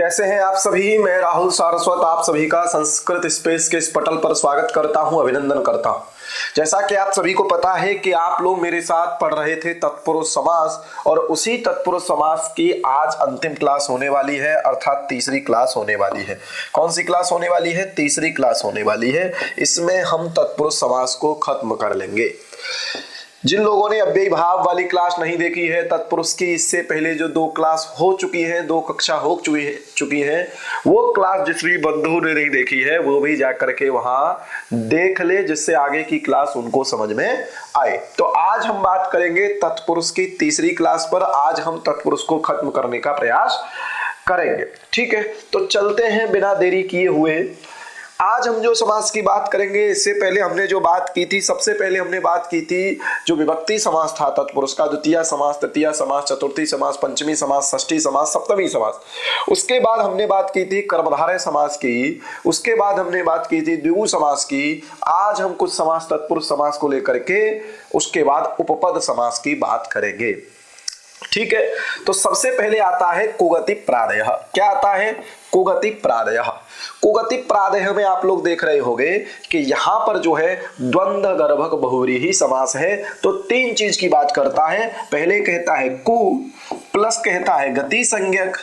कैसे हैं आप सभी। मैं राहुल सारस्वत आप सभी का संस्कृत स्पेस के इस पटल पर स्वागत करता हूं, अभिनंदन करता हूं। जैसा कि आप सभी को पता है कि आप लोग मेरे साथ पढ़ रहे थे तत्पुरुष समास, और उसी तत्पुरुष समास की आज अंतिम क्लास होने वाली है, अर्थात तीसरी क्लास होने वाली है। कौन सी क्लास होने वाली है? तीसरी क्लास होने वाली है। इसमें हम तत्पुरुष समास को खत्म कर लेंगे। जिन लोगों ने अव्ययी भाव वाली क्लास नहीं देखी है तत्पुरुष की, इससे पहले जो 2 क्लास हो चुकी है, 2 कक्षा हो चुकी है, वो क्लास जिस भी बंधु ने नहीं देखी है वो भी जाकर के वहां देख ले, जिससे आगे की क्लास उनको समझ में आए। तो आज हम बात करेंगे तत्पुरुष की तीसरी क्लास पर। आज हम तत्पुरुष को खत्म करने का प्रयास करेंगे, ठीक है। तो चलते हैं बिना देरी किए हुए। आज हम जो समास की बात करेंगे, इससे पहले हमने जो बात की थी, सबसे पहले हमने बात की थी जो विभक्ति समास था तत्पुरुष का, द्वितीय समास, तृतीय समास, चतुर्थी समास, पंचमी समास, षष्ठी समास, सप्तमी समास। उसके बाद हमने बात की थी कर्मधारय समास की, उसके बाद हमने बात की थी द्विगु समास की। आज हम कुछ समास तत्पुरुष समास को लेकर के उसके बाद उपपद समास की बात करेंगे, ठीक है। तो सबसे पहले आता है कुगति प्रादयः। क्या आता है? कुगति प्रादयः। कुगति प्रादयः में आप लोग देख रहे होंगे कि यहां पर जो है द्वंद्व गर्भक बहुव्रीहि समास है। तो 3 चीज की बात करता है। पहले कहता है कु, प्लस कहता है गति संज्ञक,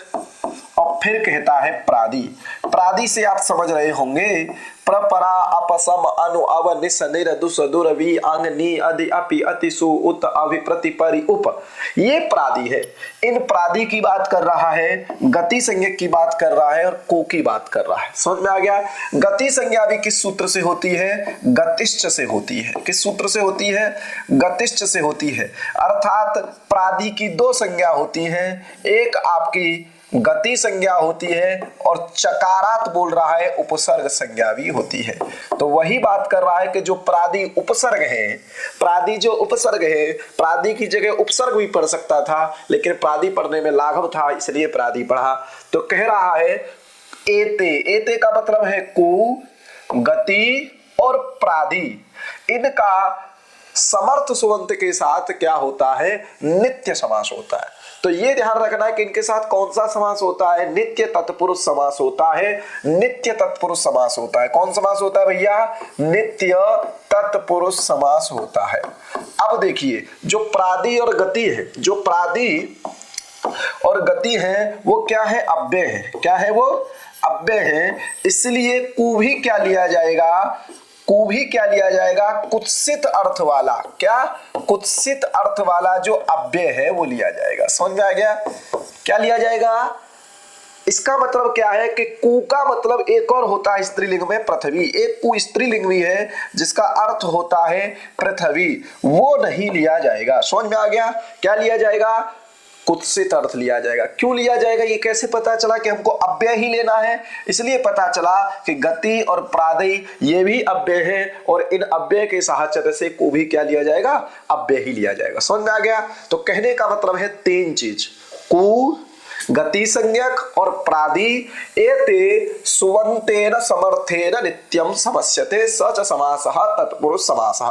और फिर कहता है प्रादि। प्रादि से आप समझ रहे होंगे प्रपरा अपसम अनु अव निस निर दुस दुर वि अंग नि अधि अपि अति सु उत अभि प्रति परि उप, ये प्रादि है। इन प्रादि की बात कर रहा है, गति संज्ञक की बात कर रहा है, और को की बात कर रहा है। समझ में आ गया? गति संज्ञा भी किस सूत्र से होती है? गतिश्च से होती है। किस सूत्र से होती है? गतिश्च से होती है। अर्थात प्रादि की 2 संज्ञा होती हैं, एक आपकी गति संज्ञा होती है और चकारात बोल रहा है उपसर्ग संज्ञा भी होती है। तो वही बात कर रहा है कि जो प्रादि उपसर्ग है, प्रादि जो उपसर्ग है, प्रादि की जगह उपसर्ग भी पढ़ सकता था, लेकिन प्रादि पढ़ने में लाघव था, इसलिए प्रादि पढ़ा। तो कह रहा है एते, एते का मतलब है कु, गति और प्रादि, इनका समर्थ सुबंत के साथ क्या होता है? नित्य समास होता है। तो ये ध्यान रखना है कि इनके साथ कौन सा समास होता है? नित्य तत्पुरुष समास होता है। नित्य तत्पुरुष समास होता है। कौन समास होता है भैया? नित्य तत्पुरुष समास होता है। अब देखिए, जो प्रादि और गति है, जो प्रादि और गति है वो क्या है? अव्यय है। क्या है वो? अव्यय है। इसलिए कु भी क्या लिया जाएगा? कु भी क्या लिया जाएगा? कुत्सित अर्थ वाला। क्या? कुत्सित अर्थ वाला जो अव्यय है वो लिया जाएगा। समझ में आ गया? क्या लिया जाएगा? इसका मतलब क्या है कि कु का मतलब एक और होता है स्त्रीलिंग में पृथ्वी। एक कु स्त्रीलिंग भी है जिसका अर्थ होता है पृथ्वी, वो नहीं लिया जाएगा। समझ में आ गया? क्या लिया जाएगा? कुत्सित अर्थ लिया जाएगा। क्यों लिया जाएगा? ये कैसे पता चला कि हमको अव्यय ही लेना है? इसलिए पता चला कि गति और प्रादि ये भी अव्यय है, और इन अव्यय के साहचर्य से को भी क्या लिया जाएगा? अव्यय ही लिया जाएगा। समझ में आ गया? तो कहने का मतलब है 3 चीज, कु, गति संज्ञक और प्रादि, एते सुबंतेन समर्थेन नित्यम समस्यते स च समासः तत्पुरुष समासः।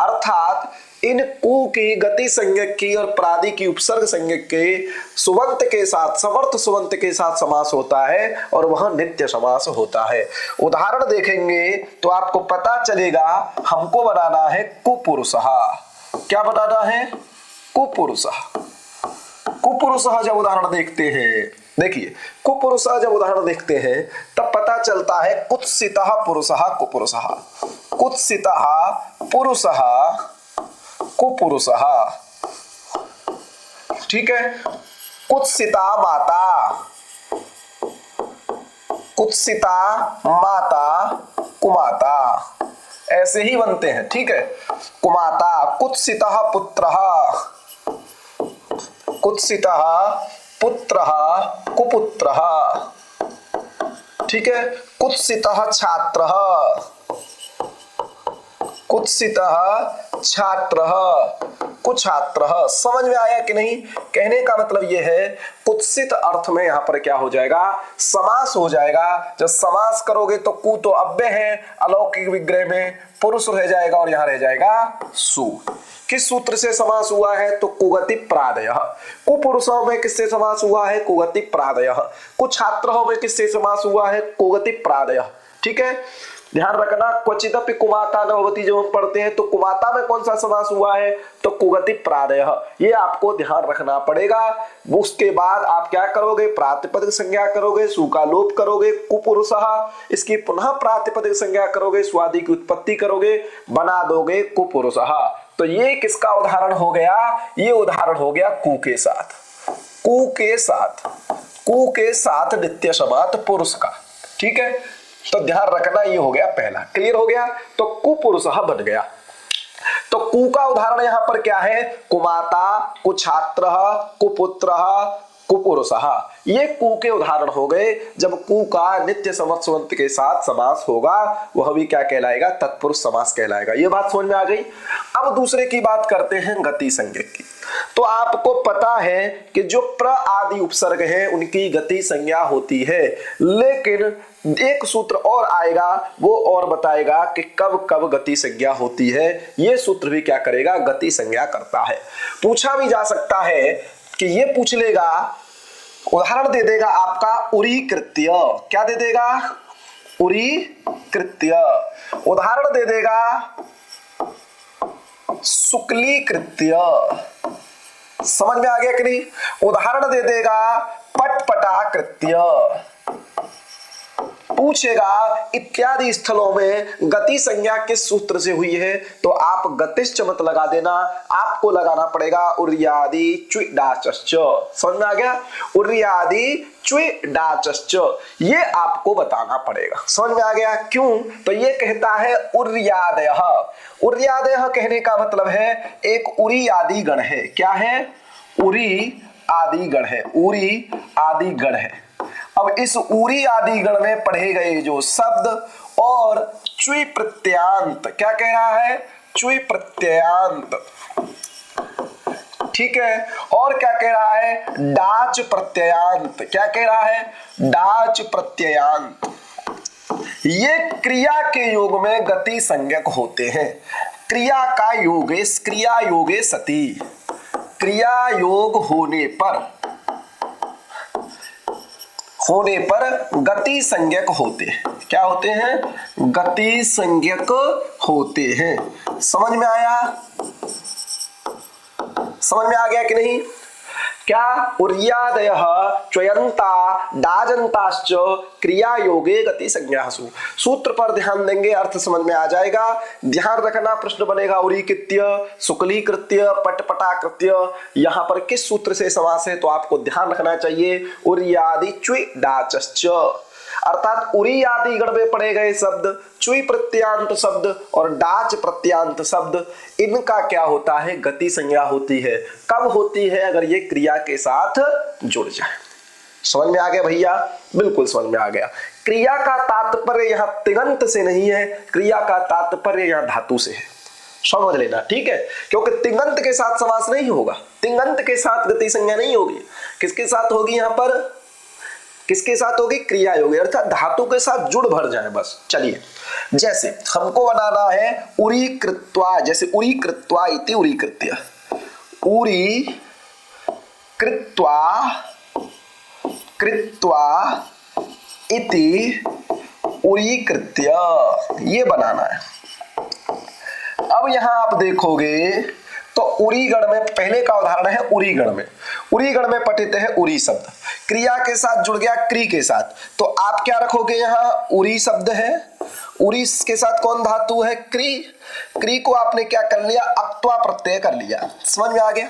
अर्थात इन कु की, गति संज्ञक की और प्रादि की उपसर्ग संज्ञक के सुबंत के साथ, समर्थ सुबंत के साथ समास होता है, और वह नित्य समास होता है। उदाहरण देखेंगे तो आपको पता चलेगा। हमको बनाना है कुपुरुषः। क्या बनाना है? कुपुरुषः। कुपुरुषः जब उदाहरण देखते हैं, देखिए कुपुरुषः जब उदाहरण देखते हैं तब पता चलता है कुत्सितः पुरुषः कुपुरुषः। कुत्सितः पुरुषः कुपुरुषः, ठीक है। कुत्सिता माता, कुत्सिता माता कुमाता, ऐसे ही बनते हैं, ठीक है। कुमाता, कुत्सितः पुत्रः, कुत्सितः पुत्रः कुपुत्रः, ठीक है। कुत्सितः छात्रः, कुत्सितः छात्रः, कुछात्र। समझ में आया कि नहीं? कहने का मतलब ये है कुत्सित अर्थ में यहाँ पर क्या हो जाएगा, समास हो जाएगा। जब समास करोगे तो कु तो अव्यय है, अलौकिक विग्रह में पुरुष रह जाएगा और यहाँ रह जाएगा सु। किस सूत्र से समास हुआ है? तो कुगति प्रादय। कुपुरुषों में किससे समास हुआ है? कुगति प्रादय। कुछात्रों में किससे समास हुआ है? कुगति प्रादय। ठीक है, ध्यान रखना। क्वचिदपि कुमाता न भवति जब हम पढ़ते हैं तो कुमाता में कौन सा समास हुआ है? तो कुगति प्रादय। ये आपको ध्यान रखना पड़ेगा। उसके बाद आप क्या करोगे? प्रातिपदिक संज्ञा करोगे, सु का लोप करोगे, कुपुरुषः। इसकी पुनः प्रातिपदिक संज्ञा करोगे, स्वादि की उत्पत्ति करोगे, बना दोगे कुपुरुषः। तो ये किसका उदाहरण हो गया? ये उदाहरण हो गया कु के साथ। कु के साथ, कु के साथ नित्य समात पुरुष का। ठीक है, तो ध्यान रखना, ये हो गया पहला। क्लियर हो गया? तो कुपुरुषः बन गया। तो कु का उदाहरण यहां पर क्या है? कुमाता, कुछात्र, कुपुत्रः, कुपुरुषः। ये कु के उदाहरण हो गए। जब कु का नित्य समत्सवंत के साथ समास होगा वह भी क्या कहलाएगा? तत्पुरुष समास कहलाएगा। ये बात समझ में आ गई। अब दूसरे की बात करते हैं गति संज्ञक की। तो आपको पता है कि जो प्र आदि उपसर्ग है उनकी गति संज्ञा होती है, लेकिन एक सूत्र और आएगा वो और बताएगा कि कब कब गति संज्ञा होती है। ये सूत्र भी क्या करेगा? गति संज्ञा करता है। पूछा भी जा सकता है कि ये पूछ लेगा, उदाहरण दे देगा आपका उरी कृत्य। क्या दे देगा? उरी कृत्य। उदाहरण दे देगा शुक्ली कृत्य। समझ में आ गया कि नहीं? उदाहरण दे देगा पटपटा कृत्य। पूछेगा इत्यादि स्थलों में गति संज्ञा किस सूत्र से हुई है, तो आप गतिश्च मत लगा देना, आपको लगाना पड़ेगा उर्यादि च्वि डाचश्च। समझ में आ गया? उर्यादि च्वि डाचश्च, ये आपको बताना पड़ेगा। समझ में आ गया? क्यों? तो ये कहता है उर्यादयः। उर्यादयः कहने का मतलब है एक उरी आदि गण है। क्या है? उरी आदि गण है। उरी आदि गण है। अब इस उरी आदि गण में पढ़े गए जो शब्द और च्वि प्रत्यांत, क्या कह रहा है? च्वि प्रत्यांत। ठीक है, और क्या कह रहा है? डाच प्रत्ययांत। क्या कह रहा है? डाच प्रत्ययांत। ये क्रिया के योग में गति संज्ञक होते हैं। क्रिया का योगे, क्रिया योगे सति, क्रिया योग होने पर गति संज्ञक होते हैं। क्या होते हैं? गति संज्ञक होते हैं। समझ में आया? समझ में आ गया कि नहीं? क्या? उर्यादयः च्वयन्ता डाजन्ताश्च क्रिया योगे गति संज्ञासु। सूत्र पर ध्यान देंगे, अर्थ समझ में आ जाएगा। ध्यान रखना, प्रश्न बनेगा उरी कृत्य, शुक्ली कृत्य, पटपटा कृत्य, यहाँ पर किस सूत्र से समास है, तो आपको ध्यान रखना चाहिए उर्यादि च्वि डाचश्च। अर्थात उरी आदि गण में पढ़े गए शब्द, च्वि प्रत्यांत शब्द और डाच प्रत्यांत शब्द, इनका क्या होता है? गति संज्ञा होती है। कब होती है? अगर ये क्रिया के साथ जुड़ जाए। समझ में आ गया भैया? बिल्कुल समझ में आ गया। क्रिया का तात्पर्य यहाँ तिङन्त से नहीं है, क्रिया का तात्पर्य यहाँ धातु से है। समझ लेना, ठीक है? क्योंकि तिङन्त के साथ समास नहीं होगा, तिङन्त के साथ गति संज्ञा नहीं होगी। किसके साथ होगी? यहाँ पर किसके साथ होगी? क्रिया योगी, अर्थात धातु के साथ जुड़ भर जाए बस। चलिए, जैसे हमको बनाना है उरी कृत्वा, जैसे उरी कृत्वा इति उरी कृत्य, उरी कृत्वा इति उरी कृत्य, ये बनाना है। अब यहां आप देखोगे तो उरी गण में पहले का उदाहरण है उरी गण में। उरी गण में पठित है उरी शब्द, क्रिया के साथ जुड़ गया क्री के साथ, तो आप क्या रखोगे? यहाँ उरी शब्द है, उरी के साथ कौन धातु है? क्री। क्री को आपने क्या कर लिया? अक्त्वा प्रत्यय कर लिया। समझ में आ गया?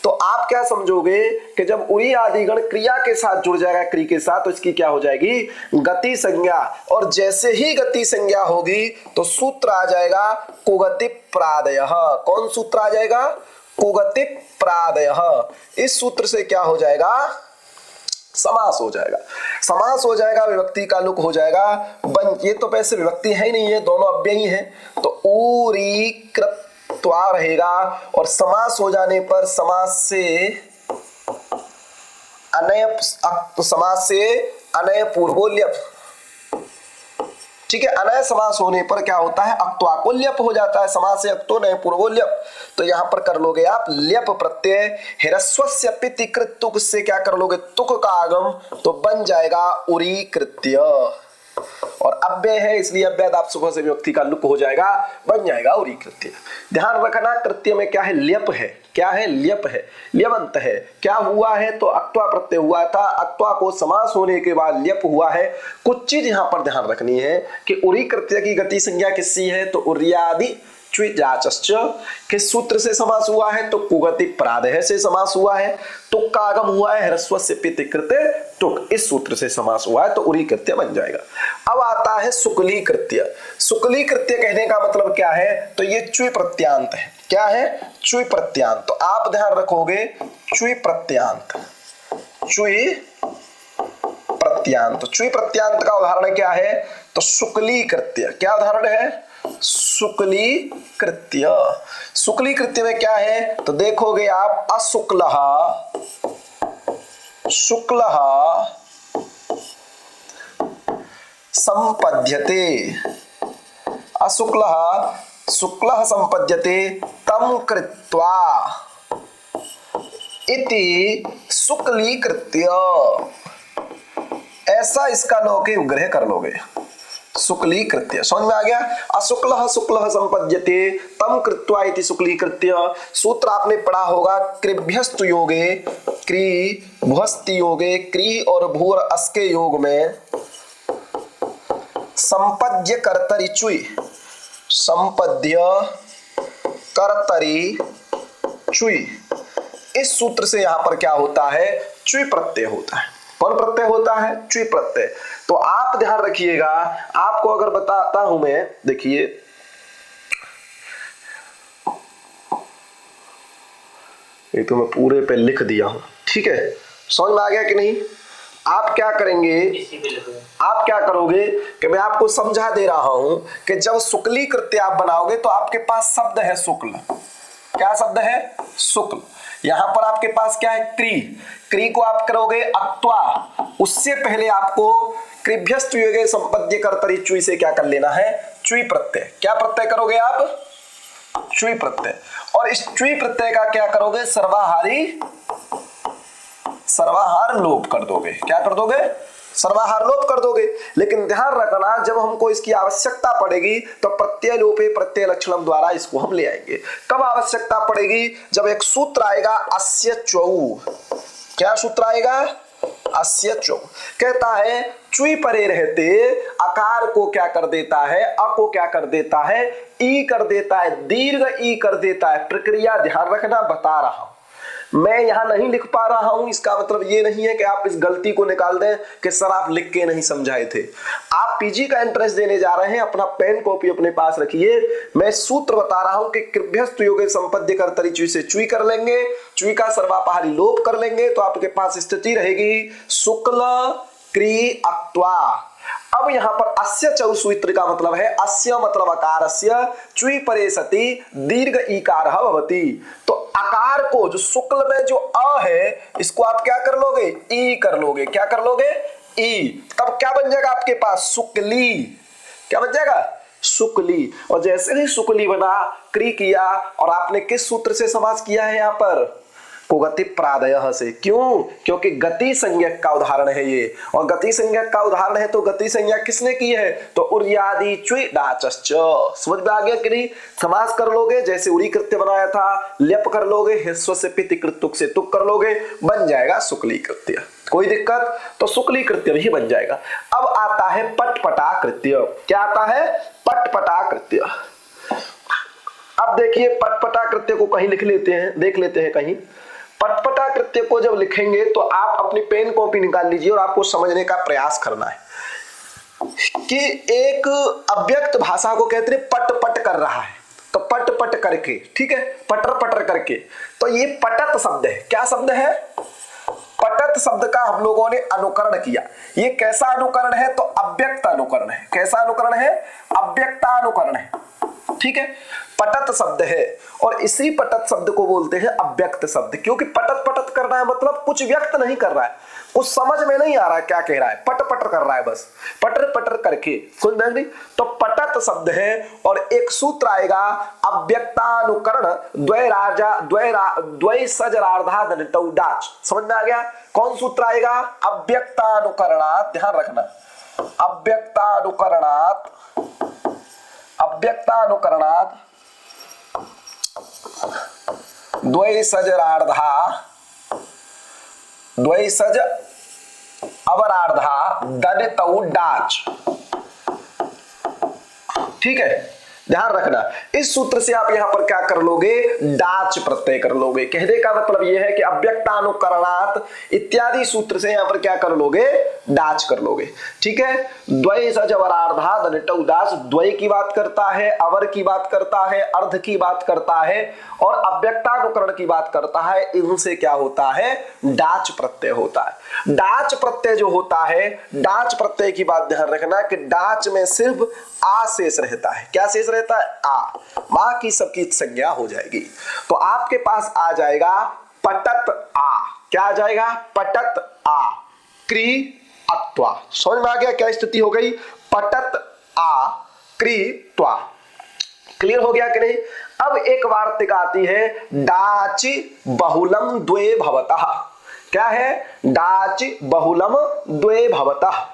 तो आप क्या समझोगे कि जब उरी आदि गण क्रिया के साथ जुड़ जाएगा क्री के साथ, तो इसकी क्या हो जाएगी? गति संज्ञा। और जैसे ही गति संज्ञा होगी तो सूत्र आ जाएगा कुगति प्रादयः। कौन सूत्र आ जाएगा? कुगति प्रादयः। इस सूत्र से क्या हो जाएगा? समास हो जाएगा। समास हो जाएगा, विभक्ति का लुक हो जाएगा। ये तो वैसे विभक्ति है ही नहीं है, दोनों अव्ययी है। तो उरी कृत्य त्वा रहेगा और समास हो जाने पर समास से अनय पूर्वोल्यप। ठीक है, अनय समास होने पर क्या होता है, अक्त्वा को ल्यप हो जाता है, समास से अक्तो नय पूर्वोल्यप। तो यहां पर कर लोगे आप ल्यप प्रत्यय, ह्रस्वस्य पिति कृत तुक से क्या कर लोगे, तुक का आगम, तो बन जाएगा उरी कृत्य। और अव्यय है इसलिए अव्ययदाप सुबह से विभक्ति का लुक हो जाएगा, बन जाएगा उरी कृत्य। ध्यान रखना कृत्य में क्या है, ल्यप है, क्या है, ल्यप है, ल्यवंत है। क्या हुआ है, तो अक्त्वा प्रत्यय हुआ था, अक्त्वा को समास होने के बाद ल्यप हुआ है। कुछ चीज यहां पर ध्यान रखनी है कि उरी कृत्य की गति संज्ञा किससी है, तो उर्यादि च्विजाचश्च। किस सूत्र से समास हुआ है, तो कुगति प्रादेह से समास हुआ है। तुक का आगम हुआ है ह्रस्वस्य पिति कृत्य तुक, इस सूत्र से समास हुआ है, तो उरी कृत्य बन जाएगा। अब आता है शुक्ली कृत्य। शुक्ली कृत्य कहने का मतलब क्या है, तो ये च्वि प्रत्यांत है। क्या है, च्वि प्रत्यांत। तो आप ध्यान रखोगे च्वि प्रत्यांत, च्वि प्रत्यांत। च्वि प्रत्यांत का उदाहरण क्या है, तो शुक्ली कृत्य। क्या उदाहरण है, शुक्ली कृत्य। शुक्ली कृत्य में क्या है, तो देखोगे आप अशुक्लः, शुक्लः संपद्यते, अशुक्लः शुक्लः संपद्यते तम कृत्वा इति शुक्ली कृत्य। ऐसा इसका लौकिक ग्रह कर लोगे, शुक्ली कृत्य। समझ में आ गया, अशुक्लः शुक्लः संपद्यते तम कृत्वा इति शुक्ली कृत्य। सूत्र आपने पढ़ा होगा कृभ्यस्तु योगे, क्री भुहस्ति योगे, क्री और भूर अस के योग में संपद्य कर्तरि च्वि, संपद्य कर्तरि च्वि। इस सूत्र से यहां पर क्या होता है, च्वि प्रत्यय होता है। कौन प्रत्यय होता है, च्वि प्रत्यय। तो आप ध्यान रखिएगा, आपको अगर बताता हूं मैं, देखिए ये तो मैं पूरे पे लिख दिया हूं, ठीक है, समझ में आ गया कि नहीं। आप क्या करेंगे, आप क्या करोगे कि मैं आपको समझा दे रहा हूं कि जब शुक्ली कृत्य आप बनाओगे तो आपके पास शब्द है शुक्ल। क्या शब्द है, शुक्ल। यहां पर आपके पास क्या है, क्री। क्री को आप करोगे अक्त्वा, उससे पहले आपको कृभ्यस्तु योगे संपद्य कर्तरि च्वि से क्या कर लेना है, च्वि प्रत्यय। क्या प्रत्यय करोगे आप, च्वि प्रत्यय। और इस च्वि प्रत्यय का क्या करोगे, सर्वाहारी, सर्वाहार लोप कर दोगे। क्या कर दोगे, सर्वाहार लोप कर दोगे। लेकिन ध्यान रखना, जब हमको इसकी आवश्यकता पड़ेगी तो प्रत्यय लोपे प्रत्यय लक्षणम द्वारा इसको हम ले आएंगे। कब आवश्यकता पड़ेगी, जब एक सूत्र आएगा अस्य च्वौ। क्या सूत्र आएगा, अस्य च्वौ। कहता है च्वि परे रहते अकार को क्या कर देता है, अ को क्या कर देता है, ई कर देता है, दीर्घ ई कर देता है। प्रक्रिया ध्यान रखना, बता रहा हूं मैं, यहां नहीं लिख पा रहा हूं, इसका मतलब ये नहीं है कि आप इस गलती को निकाल दें कि सर आप लिख के नहीं समझाए थे। आप पीजी का एंट्रेंस देने जा रहे हैं, अपना पेन कॉपी अपने पास रखिए। मैं सूत्र बता रहा हूं कि कृभ्यस्तु योगे संपद्य कर्तरि च्वि से च्वि कर लेंगे, च्वि का सर्वापहारी लोप कर लेंगे, तो आपके पास स्थिति रहेगी शुक्ल क्री अक्त्वा। अब यहां पर अस्य चौ सूत्र का मतलब है, अस्य मतलब अकारस्य, च्वि परे सति दीर्घ ईकारः भवति। तो अकार को, जो शुक्ल में जो अ है, इसको आप क्या कर लोगे, ई कर लोगे। क्या कर लोगे, ई। तब क्या बन जाएगा आपके पास, शुक्ली। क्या बन जाएगा, शुक्ली। और जैसे ही शुक्ली बना, क्री किया, और आपने किस सूत्र से समास किया है, यहां पर कुगति प्रादयः से। क्यों, क्योंकि गति संज्ञक का उदाहरण है ये, और गति संज्ञक का उदाहरण है तो गति संज्ञा किसने की है, तो उर्यादि च्वि डाचश्च। समझ में आ गया कि नहीं। समास कर लोगे, जैसे उरी कृत्य बनाया था, ल्यप कर लोगे, ह्रस्व से पिति कृत तुक से तुक कर लोगे, बन जाएगा शुक्ली कृत्य। कोई दिक्कत, तो शुक्ली कृत्य भी बन जाएगा। अब आता है पटपटा कृत्य। क्या आता है, पटपटा कृत्य। अब देखिए पटपटा कृत्य को कहीं लिख लेते हैं, देख लेते हैं कहीं। पटपटा कृत्य को जब लिखेंगे तो आप अपनी पेन कॉपी निकाल लीजिए और आपको समझने का प्रयास करना है कि एक अव्यक्त भाषा को कहते हैं पट पट कर रहा है, तो पट पट करके, ठीक है, पटर पटर करके। तो ये पटत शब्द है। क्या शब्द है, पटत शब्द का हम लोगों ने अनुकरण किया। ये कैसा अनुकरण है, तो अव्यक्त अनुकरण है। कैसा अनुकरण है, अव्यक्तानुकरण है, ठीक है। पटत शब्द है और इसी पटत शब्द को बोलते हैं अव्यक्त शब्द, क्योंकि पटत पटत कर रहा है मतलब कुछ व्यक्त नहीं कर रहा है, कुछ समझ में नहीं आ रहा है क्या कह रहा है, पट पटर कर रहा है, बस पटर पटर करके समझ में नहीं। तो पटत शब्द है और एक सूत्र आएगा अव्यक्तानुकरण द्वय सजरार्धादनिटौ डाच। समझ में आ गया? कौन सूत्र आएगा? अव्यक्तानुकरणात्, ध्यान रखना, अव्यक्तानुकरणात् द्वैसज अवरार्धा दनितौ डाच। ठीक है, ध्यान रखना। इस सूत्र से आप यहां पर क्या कर लोगे? डाच प्रत्यय कर लोगे। कहने का मतलब यह है कि अव्यक्तानुकरणात् इत्यादि सूत्र से यहां पर क्या कर लोगे? डाच कर लोगे। ठीक है, द्वय सज अवरार्धा दनिटौ डाच, द्वय की बात करता है, अवर की बात करता है, अर्ध की बात करता है और अव्यक्तानुकरण की बात करता है। इनसे क्या होता है? डाच प्रत्यय होता है। डाच प्रत्यय जो होता है, डाच प्रत्यय की बात ध्यान रखना कि डाच में सिर्फ आ शेष रहता है। क्या शेष रहता है? आ। मां की सबकी संज्ञा हो जाएगी। तो आपके पास आ जाएगा पटत आ। क्या आ जाएगा? पटत आ क्री अत्वा। समझ में आ गया क्या स्थिति हो गई? पटत आ क्री त्वा। क्लियर हो गया कि नहीं? अब एक वार्तिक आती है, डाचि बहुलम द्वे भवतः। क्या है? डाचि बहुलम द्वे भवतः।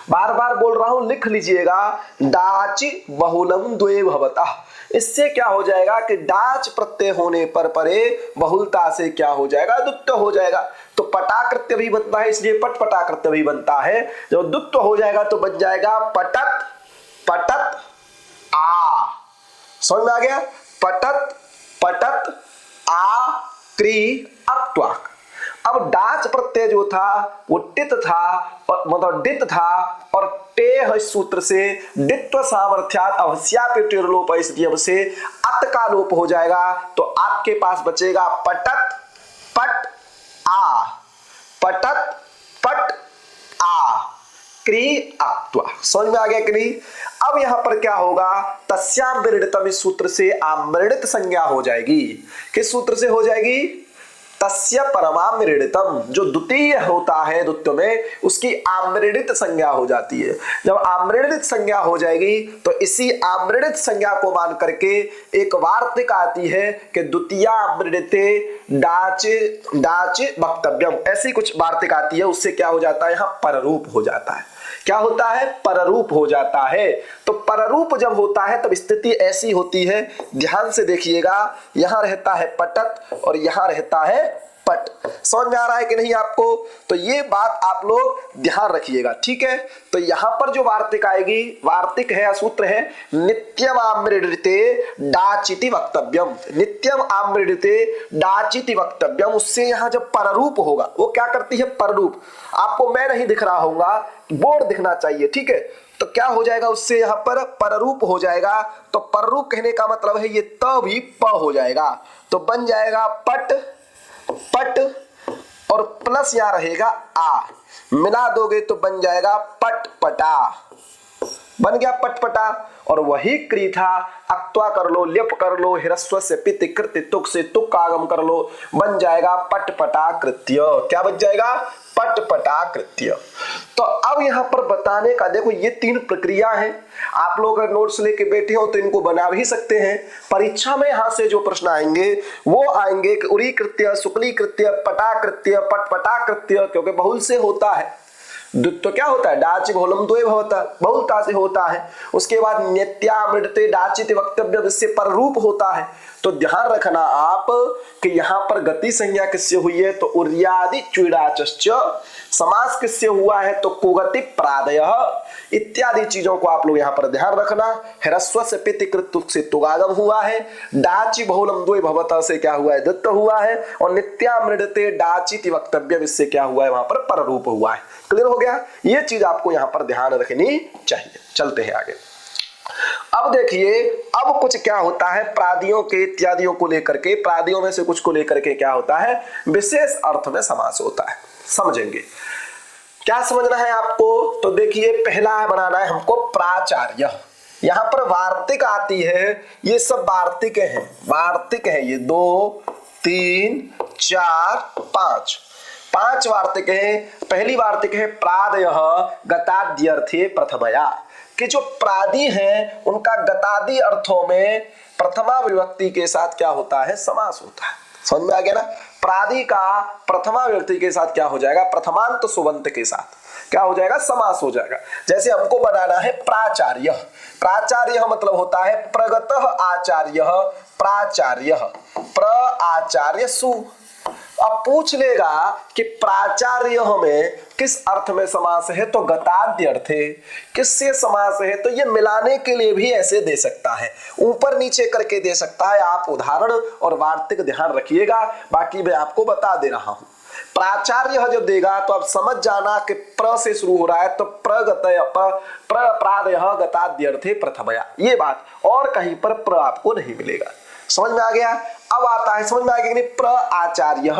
बार बार बोल रहा हूं, लिख लीजिएगा, डाचि बहुलम द्वे भवतः। इससे क्या हो जाएगा कि डाच प्रत्यय होने पर परे बहुलता से क्या हो जाएगा? दुत्व हो जाएगा। तो पटाकृत्य भी बनता है, इसलिए पट पटाकृत्य भी बनता है। जब दुत्व हो जाएगा तो बन जाएगा पटत पटत आ। समझ में आ गया? पटत पटत आ क्री अत्वा। अब डाच प्रत्यय जो था वो टित था और मतलब डित था और टे सूत्र से डित्व सामर्थ्यात् अवस्यापिर्लोप से अत का लोप हो जाएगा। तो आपके पास बचेगा पटत पट आ, पटत पट आ क्री अत्वा। समझ में आ गया कि नहीं? अब यहां पर क्या होगा? तस्याम मृडितम, इस सूत्र से आमृडित संज्ञा हो जाएगी। किस सूत्र से हो जाएगी? तस्य परमामृडितम, जो द्वितीय होता है द्वित्व में, उसकी आमृडित संज्ञा हो जाती है। जब आमृडित संज्ञा हो जाएगी तो इसी आमृडित संज्ञा को मान करके एक वार्तिक आती है कि द्वितीया आमृडिते डाचे डाचे वक्तव्यम। ऐसी कुछ वार्तिक आती है, उससे क्या हो जाता है? यहाँ पररूप हो जाता है। क्या होता है? पररूप हो जाता है। तो पररूप जब होता है तब स्थिति ऐसी होती है, ध्यान से देखिएगा, यहां रहता है पटत और यहां रहता है पट। समझ में आ रहा है कि नहीं आपको? तो ये बात आप लोग ध्यान रखिएगा। ठीक है, तो यहां पर जो वार्तिक आएगी, वार्तिक है, सूत्र है नित्यम आमृडिते डाचिति वक्तव्यम। नित्यम आमृडिते डाचिति वक्तव्यम, उससे यहां जब पररूप होगा, वो क्या करती है? पररूप। आपको मैं नहीं दिख रहा होगा, बोर्ड दिखना चाहिए। ठीक है, तो क्या हो जाएगा? उससे यहां पर पररूप हो जाएगा। तो पररूप कहने का मतलब है ये त भी प हो जाएगा। तो बन जाएगा पट पट और प्लस यहां रहेगा आ, मिला दोगे तो बन जाएगा पट पटा। बन गया पटपटा। और वही क्री था, अक्त्वा कर लो, ल्यप कर लो, हिरस्व से पित कृत तुक से तुक का आगम कर लो, बन जाएगा पटपटा कृत्य। क्या बन जाएगा? पटपटा कृत्य। तो अब यहां पर बताने का, देखो ये तीन प्रक्रिया है। आप लोग अगर नोट्स लेके बैठे हो तो इनको बना भी सकते हैं। परीक्षा में यहां से जो प्रश्न आएंगे वो आएंगे कि उरी कृत्य, शुक्ली कृत्य, पटा कृत्य, पटपटा कृत्य, क्योंकि बहुल से होता है। द्वित्व क्या होता है? डाच बहुलम द्वे भवतः, बहुलता से होता है। उसके बाद नित्यामृडते डाचित वक्तव्य, इससे पररूप होता है। तो ध्यान रखना आप कि यहां पर गति संज्ञा किससे हुई है? तो उर्यादि चुड़ाचश्च। समास किससे हुआ है? तो कुगति प्रादयः इत्यादि चीजों को आप लोग यहां पर ध्यान रखना। ह्रस्व से पिति कृत से तुगागम हुआ है। डाचि बहुलम द्वे भवतः से क्या हुआ है? द्वित्व हुआ है। और नित्यामृडते डाचिति वक्तव्य, इससे क्या हुआ है? वहां पर पररूप हुआ है। क्लियर हो गया? ये चीज आपको यहां पर ध्यान रखनी चाहिए। चलते हैं आगे। अब देखिए, अब कुछ क्या होता है प्रादियों के इत्यादियों को लेकर के, प्रादियों में से कुछ को लेकर के क्या होता है? विशेष अर्थ में समास होता है। समझेंगे क्या समझना है आपको? तो देखिए, पहला बनाना है हमको प्राचार्य। यहां पर वार्तिक आती है, ये सब वार्तिक हैं, वार्तिक है ये 2 3 4 5, 5 वार्तिक हैं। पहली वार्तिक है प्रादयः गताद्यर्थे प्रथमया, कि जो प्रादि हैं उनका गतादि अर्थों में प्रथमा विभक्ति के साथ क्या होता है, समास होता है। समझ में आ गया ना। प्रादि का प्रथमा विभक्ति के साथ क्या हो जाएगा, प्रथमांत सुबंत के साथ क्या हो जाएगा, समास हो जाएगा। जैसे हमको बनाना है प्राचार्य, प्राचार्य मतलब होता है प्रगतः आचार्य, प्राचार्य, प्रआचार्य सु। अब पूछ लेगा कि प्राचार्य में किस अर्थ में समास है, तो गताद्य अर्थ है। किससे समास है, तो ये मिलाने के लिए भी ऐसे दे सकता है, ऊपर नीचे करके दे सकता है। आप उदाहरण और वार्तिक ध्यान रखिएगा, बाकी मैं आपको बता दे रहा हूं। प्राचार्य जब देगा तो आप समझ जाना कि प्र से शुरू हो रहा है, तो प्रगतय प्रादयः गताद्यर्थे प्रथमया, ये बात। और कहीं पर प्र आपको नहीं मिलेगा। समझ में आ गया। अब आता है, समझ में आ गया कि नहीं, प्राचार्यः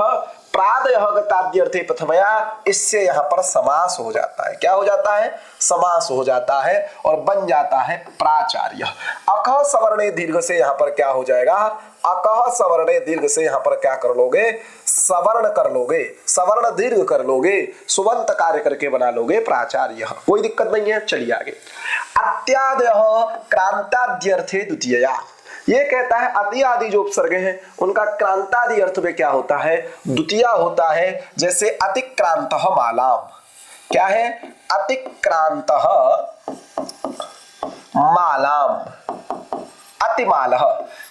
प्रादयः गताद्यर्थे प्रथमया, इससे यहाँ पर समास हो जाता है। क्या हो जाता है, समास हो जाता है और बन जाता है प्राचार्य। अकः सवर्णे दीर्घ से यहाँ पर क्या हो जाएगा, अकः सवर्णे दीर्घ से यहाँ पर क्या कर लोगे, सवर्ण कर लोगे, सवर्ण दीर्घ कर लोगे, सुबंत कार्य करके बना लोगे प्राचार्य, कोई दिक्कत नहीं है। चलिए आगे। अत्यादयः क्रांताद्यर्थे द्वितीया, ये कहता है अति आदि जो उपसर्ग हैं उनका क्रांतादि अर्थ में क्या होता है, द्वितीया होता है। जैसे अतिक्रांतः मालाम, क्या है, अतिक्रांतः मालाम, अतिमालः।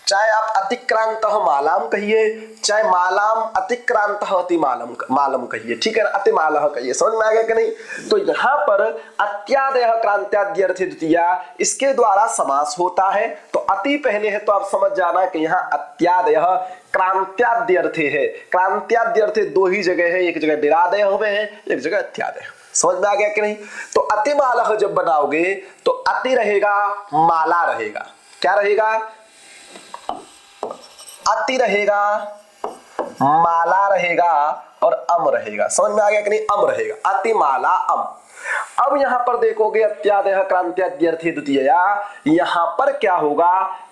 चाहे आप अतिक्रांतः मालाम कहिए, चाहे मालाम अतिक्रांतः अतिमालम मालम कहिए, ठीक है ना, अतिमालः कहिए। समझ में आ गया कि नहीं। तो यहाँ पर अत्यादयः क्रांत्याद्यर्थे द्वितीया, इसके द्वारा समास होता है। तो अति पहले है तो आप समझ जाना कि यहाँ अत्यादयः क्रांत्याद्यर्थे है। क्रांत्याद्यर्थे दो ही जगह है, एक जगह निरादय हुए हैं, एक जगह अत्यादय। समझ में आ गया कि नहीं। तो अतिमालः जब बनाओगे तो अति रहेगा, माला रहेगा, क्या रहेगा, अति रहेगा, माला रहेगा और अम रहेगा। समझ में आ गया कि नहीं, अम रहेगा, अति माला अम। अब यहां पर देखोगे अत्यादयः क्रांत्याद्यर्थे द्वितीया, यहां पर क्या होगा,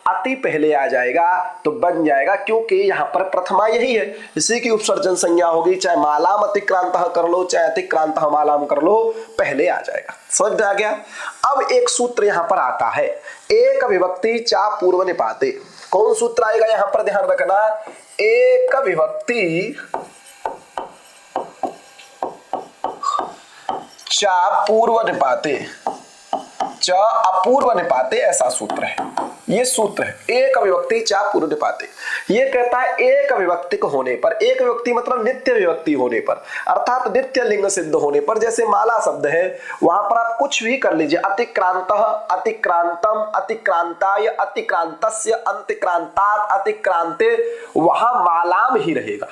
अति पहले आ जाएगा तो बन जाएगा, क्योंकि यहां पर प्रथमा यही है, इसी की उपसर्जन संज्ञा होगी। चाहे मालाम अतिक्रांतः कर लो, चाहे अतिक्रांतः मालाम कर लो, पहले आ जाएगा। समझ में आ गया। अब एक सूत्र यहां पर आता है, एक विभक्ति चा पूर्व निपाते। कौन सूत्र आएगा यहां पर, ध्यान रखना, एक विभक्ति चा पूर्व निपाते, च अपूर्व निपाते, ऐसा सूत्र है। ये सूत्र है, एक विभक्ति चा पूर्व निपाते। ये कहता है एक विभक्ति होने पर, एक विभक्ति मतलब नित्य विभक्ति होने पर, अर्थात नित्य लिंग सिद्ध होने पर। जैसे माला शब्द है, वहां पर आप कुछ भी कर लीजिए, अतिक्रांतः, अतिक्रांतम, अतिक्रांताय, अतिक्रांतस्य, अंतिक्रांतात, अतिक्रांते, वहां मालाम ही रहेगा।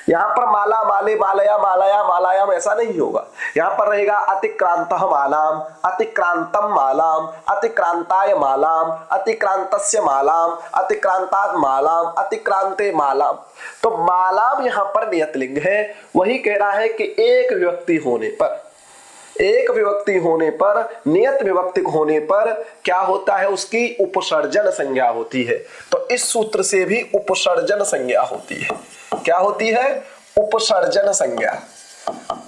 यहां पर माला माले मालया मालया मालायाम ऐसा नहीं होगा। यहां पर रहेगा अतिक्रांतः मालाम, अतिक्रांतम मालाम, अतिक्रांताय मालाम, अतिक्रांतस्य मालाम, अतिक्रांतात मालाम, अतिक्रांते मालाम। तो मालाम यहां पर नियतलिंग है। वही कह रहा है कि एक विभक्ति होने पर, एक विभक्ति होने पर, नियत विभक्ति होने पर क्या होता है, उसकी उपसर्जन संज्ञा होती है। तो इस सूत्र से भी उपसर्जन संज्ञा होती है। क्या होती है, उपसर्जन संज्ञा,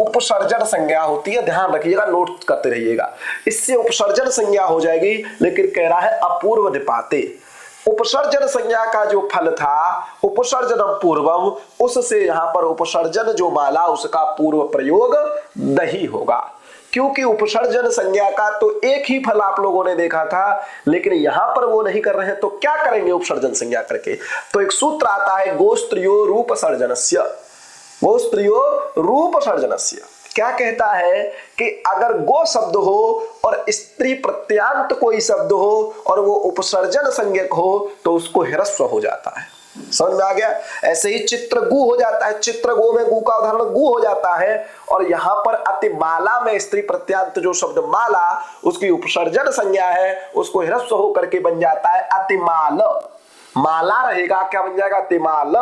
उपसर्जन संज्ञा होती है। ध्यान रखिएगा, नोट करते रहिएगा। इससे उपसर्जन संज्ञा हो जाएगी, लेकिन कह रहा है अपूर्व निपाते। उपसर्जन संज्ञा का जो फल था उपसर्जनम पूर्वम, उससे यहां पर उपसर्जन जो माला उसका पूर्व प्रयोग नहीं होगा, क्योंकि उपसर्जन संज्ञा का तो एक ही फल आप लोगों ने देखा था, लेकिन यहां पर वो नहीं कर रहे हैं। तो क्या करेंगे उपसर्जन संज्ञा करके, तो एक सूत्र आता है गोस्त्रियो रूप सर्जनस्य, गोस्त्रियो रूप सर्जनस्य। क्या कहता है कि अगर गो शब्द हो और स्त्री प्रत्यांत कोई शब्द हो और वो उपसर्जन संज्ञक हो तो उसको ह्रस्व हो जाता है। समझ में आ गया। ऐसे ही चित्रगु हो जाता है, चित्रगो में गु का उदाहरण गु हो जाता है। और यहां पर अतिमाला में स्त्री प्रत्यांत जो शब्द माला, उसकी उपसर्जन संज्ञा है, उसको ह्रस्व होकर के बन जाता है अतिमाल। माला रहेगा, क्या बन जाएगा, अतिमाल।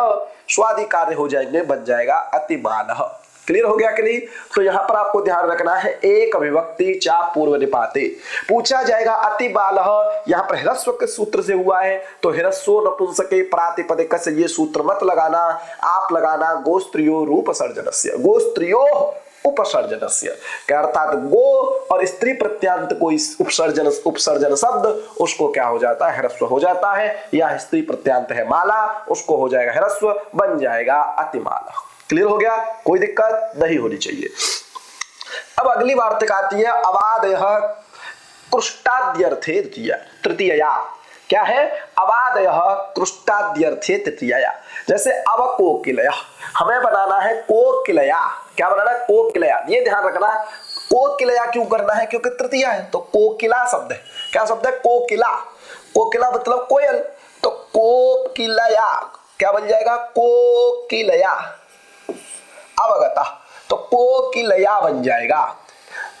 स्वादि कार्य हो जाएंगे, बन जाएगा अतिमाल। क्लियर हो गया कि नहीं? तो यहां पर आपको ध्यान रखना है एक विभक्ति चा पूर्व निपाते। पूछा जाएगा अति बालः, यहां पर ह्रस्व के सूत्र से हुआ है तो ह्रस्वो नपुंसके प्रातिपदिक से ये सूत्र मत लगाना, आप लगाना गोस्त्रियो रूपसर्जनस्य, गोस्त्रियो उपसर्जनस्य, क्या अर्थात गो और स्त्री प्रत्यांत को उपसर्जन शब्द उसको क्या हो जाता है, ह्रस्व हो जाता है, या स्त्री प्रत्यांत है माला उसको हो जाएगा ह्रस्व, बन जाएगा अतिमाला। क्लियर हो गया? कोई दिक्कत नहीं होनी चाहिए। अब अगली वार्तिक आती है अवादयः कृष्टाद्यर्थे तृतीया। क्या है? अवादयः कृष्टाद्यर्थे तृतीया। जैसे अवकोकिलया, हमें बनाना है कोकिलया। क्या बनाना है? कोकिलया। ये ध्यान रखना, कोकिलया क्यों करना है? क्योंकि तृतीया है तो कोकिला शब्द है। क्या शब्द है? कोकिला। कोकिला मतलब कोयल, तो कोकिलया क्या बन जाएगा? कोकिलया। अवगता तो कोकिलया बन जाएगा।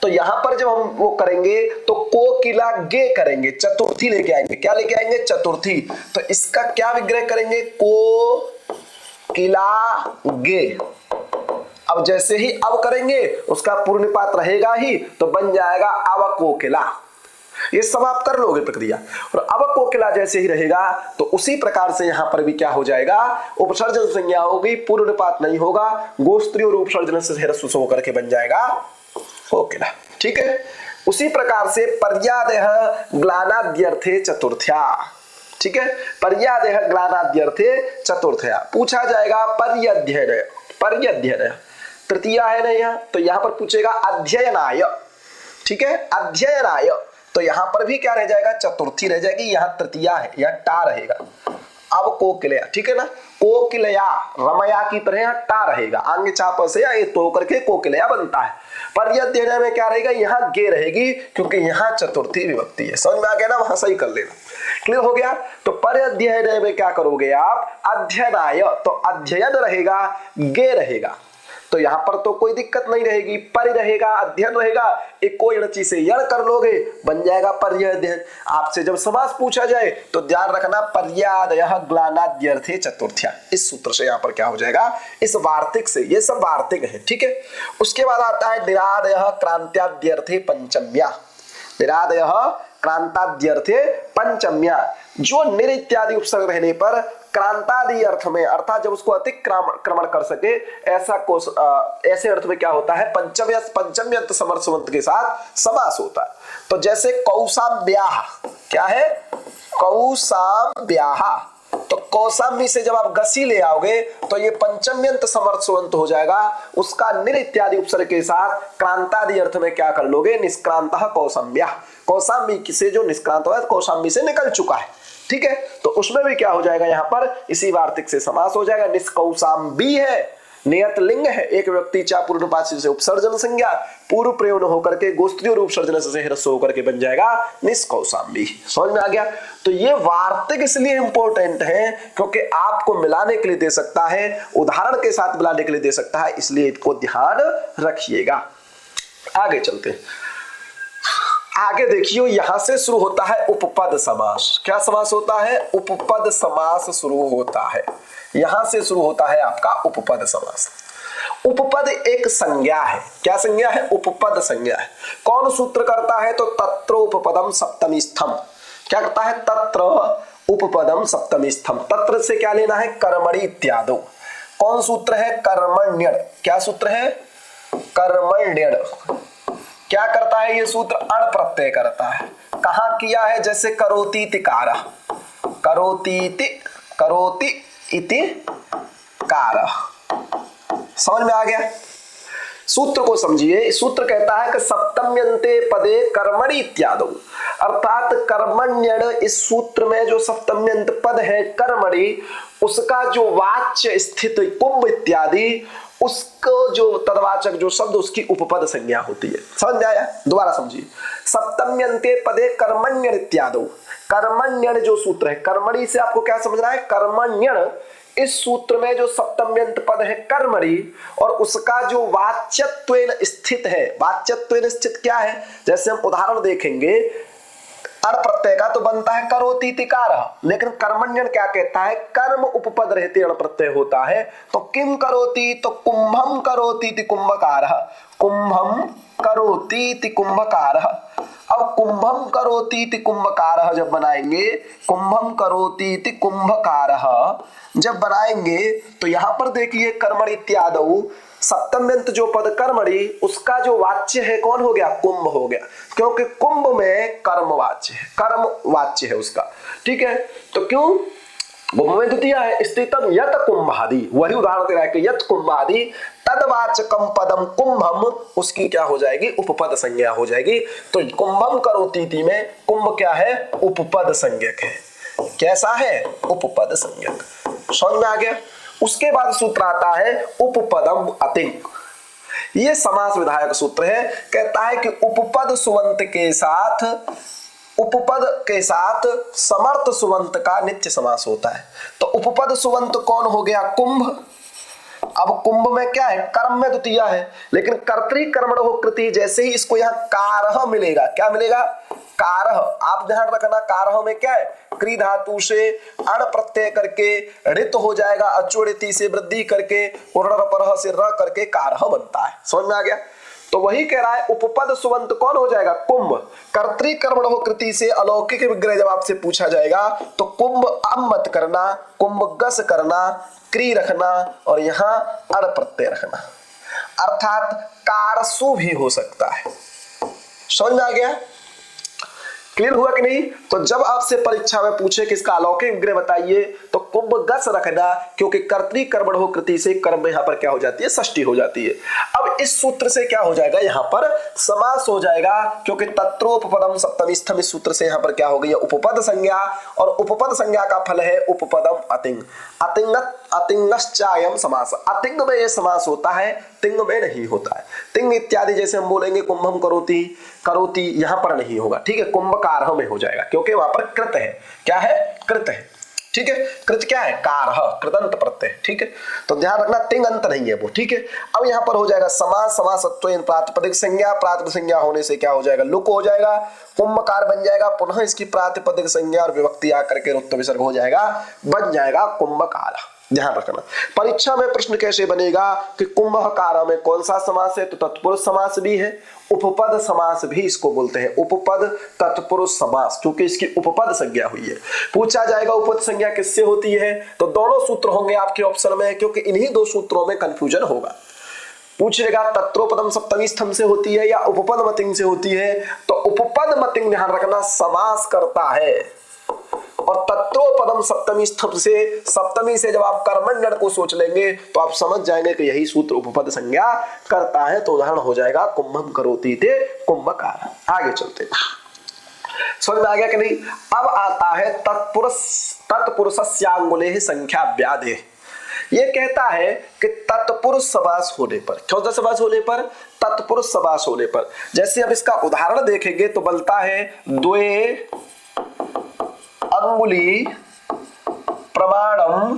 तो यहां पर जब हम वो करेंगे तो कोकिला गे करेंगे, चतुर्थी लेके आएंगे। क्या लेके आएंगे? चतुर्थी। तो इसका क्या विग्रह करेंगे? कोकिला गे। अब जैसे ही अब करेंगे उसका पूर्व निपात रहेगा ही तो बन जाएगा अवकोकिला। ये सब आप कर लोगे प्रक्रिया। और अवकोकिला जैसे ही रहेगा तो उसी प्रकार से यहां पर भी क्या हो जाएगा? उपसर्जन संज्ञा होगी, पूर्व निपात नहीं होगा, गोस्त्री और उपसर्जन से ह्रस्व होकर के बन जाएगा कोकिला। ठीक है? उसी प्रकार से पर्यादयः ग्लानाद्यर्थे चतुर्थ्या। ठीक है? पर्यादयः ग्लानाद्यर्थे चतुर्थ्या। पूछा जाएगा पर्यध्ययन, पर्यध्ययन तृतीया है ना यहाँ, तो यहां पर पूछेगा अध्ययनाय। ठीक है? अध्ययनाय, तो यहां पर भी क्या रह जाएगा? चतुर्थी रह जाएगी, यहां तृतीया है, यहां टा रहेगा। अब कोकिलया, ठीक है ना? कोकिलया रमया की तरह टा रहेगा, आगे चाप से या एक तो करके कोकिलया बनता है। पर्यध्ययन में क्या रहेगा? यहाँ गे रहेगी क्योंकि यहाँ चतुर्थी विभक्ति है। समझ में आ गया ना? वहां सही कर लेना। क्लियर हो गया? तो पर्यध्ययन में क्या करोगे आप? अध्ययनाय, तो अध्ययन रहेगा, गे रहेगा, तो यहां पर तो कोई दिक्कत नहीं रहेगी, पर रहेगा, अध्ययन रहेगा, एक कोई णची से यण कर लोगे, बन जाएगा पर्यध्ययन। आपसे जब समास पूछा जाए तो ध्यान रखना पर्यादयः ग्लानाद्यर्थे चतुर्थ्या, इस सूत्र से यहां पर क्या हो जाएगा? इस वार्तिक से, ये सब वार्तिक है। ठीक है? उसके बाद आता है निरादयः क्रांत्याद्यर्थे पंचम्या। निरादयः क्रांताद्यर्थे पंचम्या, जो निर इत्यादि उपसर्ग रहने पर क्रांतादि अर्थ में, अर्थात जब उसको अतिक्रमण कर सके ऐसा ऐसे अर्थ में क्या होता है? पंचम्यंत समर्थवंत के साथ समास होता है। तो जैसे कौसाम्ब्याः, क्या है? कौसाम्ब्याः, तो कौसाम्बी से जब आप गसी ले आओगे तो ये पंचम्यंत समर्थवंत हो जाएगा, उसका निर इत्यादि उपसर्ग के साथ क्रांतादि अर्थ में क्या कर लोगे? निष्क्रांतः कौसम्ब्याः, कौसाम्बी से जो निष्क्रांत हुआ है कौसाम्बी से निकल चुका है। ठीक है? तो उसमें भी क्या हो जाएगा? यहां पर इसी वार्तिक से समास हो जाएगा। निष्कौसाम्बी है, नियत लिंग है, एक व्यक्ति चा पूर्व निपात से उपसर्जन संज्ञा, पूर्व प्रयोग होकर के गोस्त्री और उपसर्जन से ह्रस्व होकर के बन जाएगा निष्कौसाम्बी। समझ में आ गया? तो ये वार्तिक इसलिए इंपॉर्टेंट है क्योंकि आपको मिलाने के लिए दे सकता है, उदाहरण के साथ मिलाने के लिए दे सकता है, इसलिए इसको ध्यान रखिएगा। आगे चलते हैं। आगे देखियो, यहां से शुरू होता है उपपद समास। क्या समास होता है? उपपद समास शुरू होता है, यहां से शुरू होता है आपका उपपद समास। उपपद एक संज्ञा है। क्या संज्ञा है? उपपद संज्ञा है। कौन सूत्र करता है? तो तत्र उपपदम सप्तमी स्थम। क्या करता है? तत्र उपपदम सप्तमी स्थम। तत्र से क्या लेना है? कर्मणि इत्यादि। कौन सूत्र है? कर्मण्यण। क्या सूत्र है? कर्मण्यण। क्या करता है ये सूत्र? अण प्रत्यय करता है। कहां किया है? जैसे करोति तिकार, करोति इति कार। समझ में आ गया? सूत्र को समझिए। सूत्र कहता है कि सप्तम्यन्ते पदे कर्मणि इत्यादि, अर्थात कर्मण्यण, इस सूत्र में जो सप्तम्यंत पद है कर्मणि, उसका जो वाच्य स्थित कुंभ इत्यादि, उसको जो तदवाचक जो शब्द, उसकी उपपद संज्ञा होती है। समझ में आया? दोबारा समझिए। सप्तम्यन्ते पदे कर्मण्यण इत्यादि, कर्मण्यण जो सूत्र है, कर्मणि से आपको क्या समझना है? कर्मण्यण, इस सूत्र में जो सप्तम्यंत पद है कर्मणि और उसका जो वाच्यत्वेन स्थित है, वाच्यत्वेन स्थित क्या है? जैसे हम उदाहरण देखेंगे, अण प्रत्यय का तो बनता है करोति तिकारः, लेकिन कर्मण्यन क्या कहता है, कर्म उपपद रहते अण प्रत्यय होता है। तो किम करोति, तो कुंभम करोति इति कुंभकारः, कुंभम करोति इति कुंभकारः। अब कुंभम करोति इति कुंभकारः जब बनाएंगे, कुंभम करोति इति कुंभकारः जब बनाएंगे तो यहां पर देखिए कर्मणि इत्यादौ सप्तम्यंत जो पद कर्मणि, उसका जो वाच्य है कौन हो गया, कुंभ हो गया, क्योंकि कुंभ में कर्म वाच्य है, कर्म वाच्य है उसका। ठीक है, तो क्यों कुंभ में द्वितीय है, स्थितम यत कुंभादि, वही उदाहरण दे रहा है कि यत कुंभादि तदवाचकम पदम कुंभम, उसकी क्या हो जाएगी, उपपद संज्ञा हो जाएगी। तो कुंभम करोति में कुंभ क्या है, उपपद संज्ञक है। कैसा है, उपपद संज्ञक। समझ में आ गया। उसके बाद सूत्र आता है उपपदम अतिंग। ये समास विधायक सूत्र है, कहता है कि उपपद सुबंत के साथ, उपपद के साथ समर्थ सुबंत का नित्य समास होता है। तो उपपद सुबंत कौन हो गया, कुंभ। अब कुंभ में क्या है, कर्म में द्वितीय है, लेकिन कर्तृ कर्मणो कृति, जैसे ही इसको यहाँ कारह मिलेगा, क्या मिलेगा, कारह। आप ध्यान रखना, कारह में क्या है, क्री धातु से अण प्रत्यय करके ऋत हो जाएगा, अचोड़िति से वृद्धि करके और परह से र करके कारह बनता है। समझ में आ गया। तो वही कह रहा है उपपद सुबंत कौन हो जाएगा, कुंभ। कर्तृ कर्मणो कृति से अलौकिक विग्रह जब आपसे पूछा जाएगा तो कुंभ अम मत करना, कुंभ गस करना, क्री रखना और यहाँ अण प्रत्यय रखना, अर्थात कारसु भी हो सकता है। समझ में आ गया, क्लियर हुआ कि नहीं। तो जब आपसे परीक्षा में पूछे कि इसका अलौकिक विग्रह बताइए तो कुंभ गस रखना, क्योंकि कर्तृ कर्मणो कृति से कर्म यहाँ पर क्या हो जाती है, षष्ठी हो जाती है। अब इस सूत्र से क्या हो जाएगा, यहाँ पर समास हो जाएगा, क्योंकि तत्रोपपदम सप्तमी स्थम, इस सूत्र से यहाँ पर क्या हो गई, उपपद संज्ञा, और उपपद संज्ञा का फल है उपपदम अतिंग। अतिंगश्चायम समास, अतिंग में ये समास होता है, तिंग में नहीं होता है। तिंग इत्यादि जैसे हम बोलेंगे कुंभम करोति, करोति यहाँ पर नहीं होगा। ठीक है, कुंभकारह में हो जाएगा, क्योंकि वहां पर कृत है। क्या है, कृत है। ठीक है, कृत क्या है, कारह, कृदंत प्रत्यय। ठीक है, तो ध्यान रखना तिंग अंत नहीं है वो। ठीक है, अब यहाँ पर हो जाएगा समास, समासत्वेन प्रातिपदिक संज्ञा, प्रातिपदिक संज्ञा होने से क्या हो जाएगा, लुक हो जाएगा, कुंभकार बन जाएगा, पुनः इसकी प्रातिपदिक संज्ञा और विभक्ति आकर के रुक्त विसर्ग हो जाएगा, बन जाएगा कुंभकार। ध्यान रखना, परीक्षा में प्रश्न कैसे बनेगा कि कुंभकार में कौन सा समास है, तो तत्पुरुष समास भी है, उपपद समास भी इसको बोलते हैं, उपपद तत्पुरुष समास, क्योंकि इसकी उपपद संज्ञा हुई है। पूछा जाएगा उपपद संज्ञा किससे होती है, तो दोनों सूत्र होंगे आपके ऑप्शन में, क्योंकि इन्हीं दो सूत्रों में कंफ्यूजन होगा। पूछेगा तत्रोपदम सप्तमी स्थम से होती है या उपपद मतिंग से होती है, तो उपपद मतिंग ध्यान रखना समास करता है, और तत्रोपदम सप्तमी स्थम से, सप्तमी से जब आप कर्मण्यन को सोच लेंगे तो आप समझ जाएंगे कि यही सूत्र उपपद संज्ञा करता है। तो उदाहरण हो जाएगा कुंभम करोति ते कुंभकार। आगे चलते, समझ में आ गया कि नहीं। अब आता है तत्पुरुषस्यांगुलेहि संख्या व्यादेः। ये कहता है कि तत्पुरुष समास होने पर, कौन सा समास होने पर, तत्पुरुष समास होने पर। जैसे अब इसका उदाहरण देखेंगे तो बनता है द्वे अंगुली प्रमाणम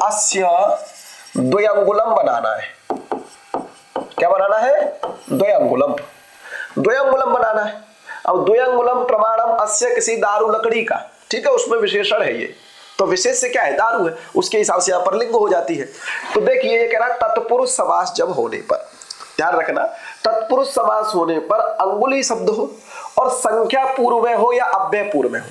अस्य द्वयंगुलम बनाना है। क्या बनाना है, द्वयंगुलम, द्वयंगुलम बनाना है। अब द्वयंगुलम प्रमाणम अस्य किसी दारू लकड़ी का, ठीक है, उसमें विशेषण है ये, तो विशेष से क्या है, दारू है, उसके हिसाब से यहाँ पर लिंग हो जाती है। तो देखिए ये कह रहा तत्पुरुष समास जब होने पर, ध्यान रखना, तत्पुरुष समास होने पर अंगुली शब्द हो और संख्या पूर्व में हो या अव्यय पूर्व में हो,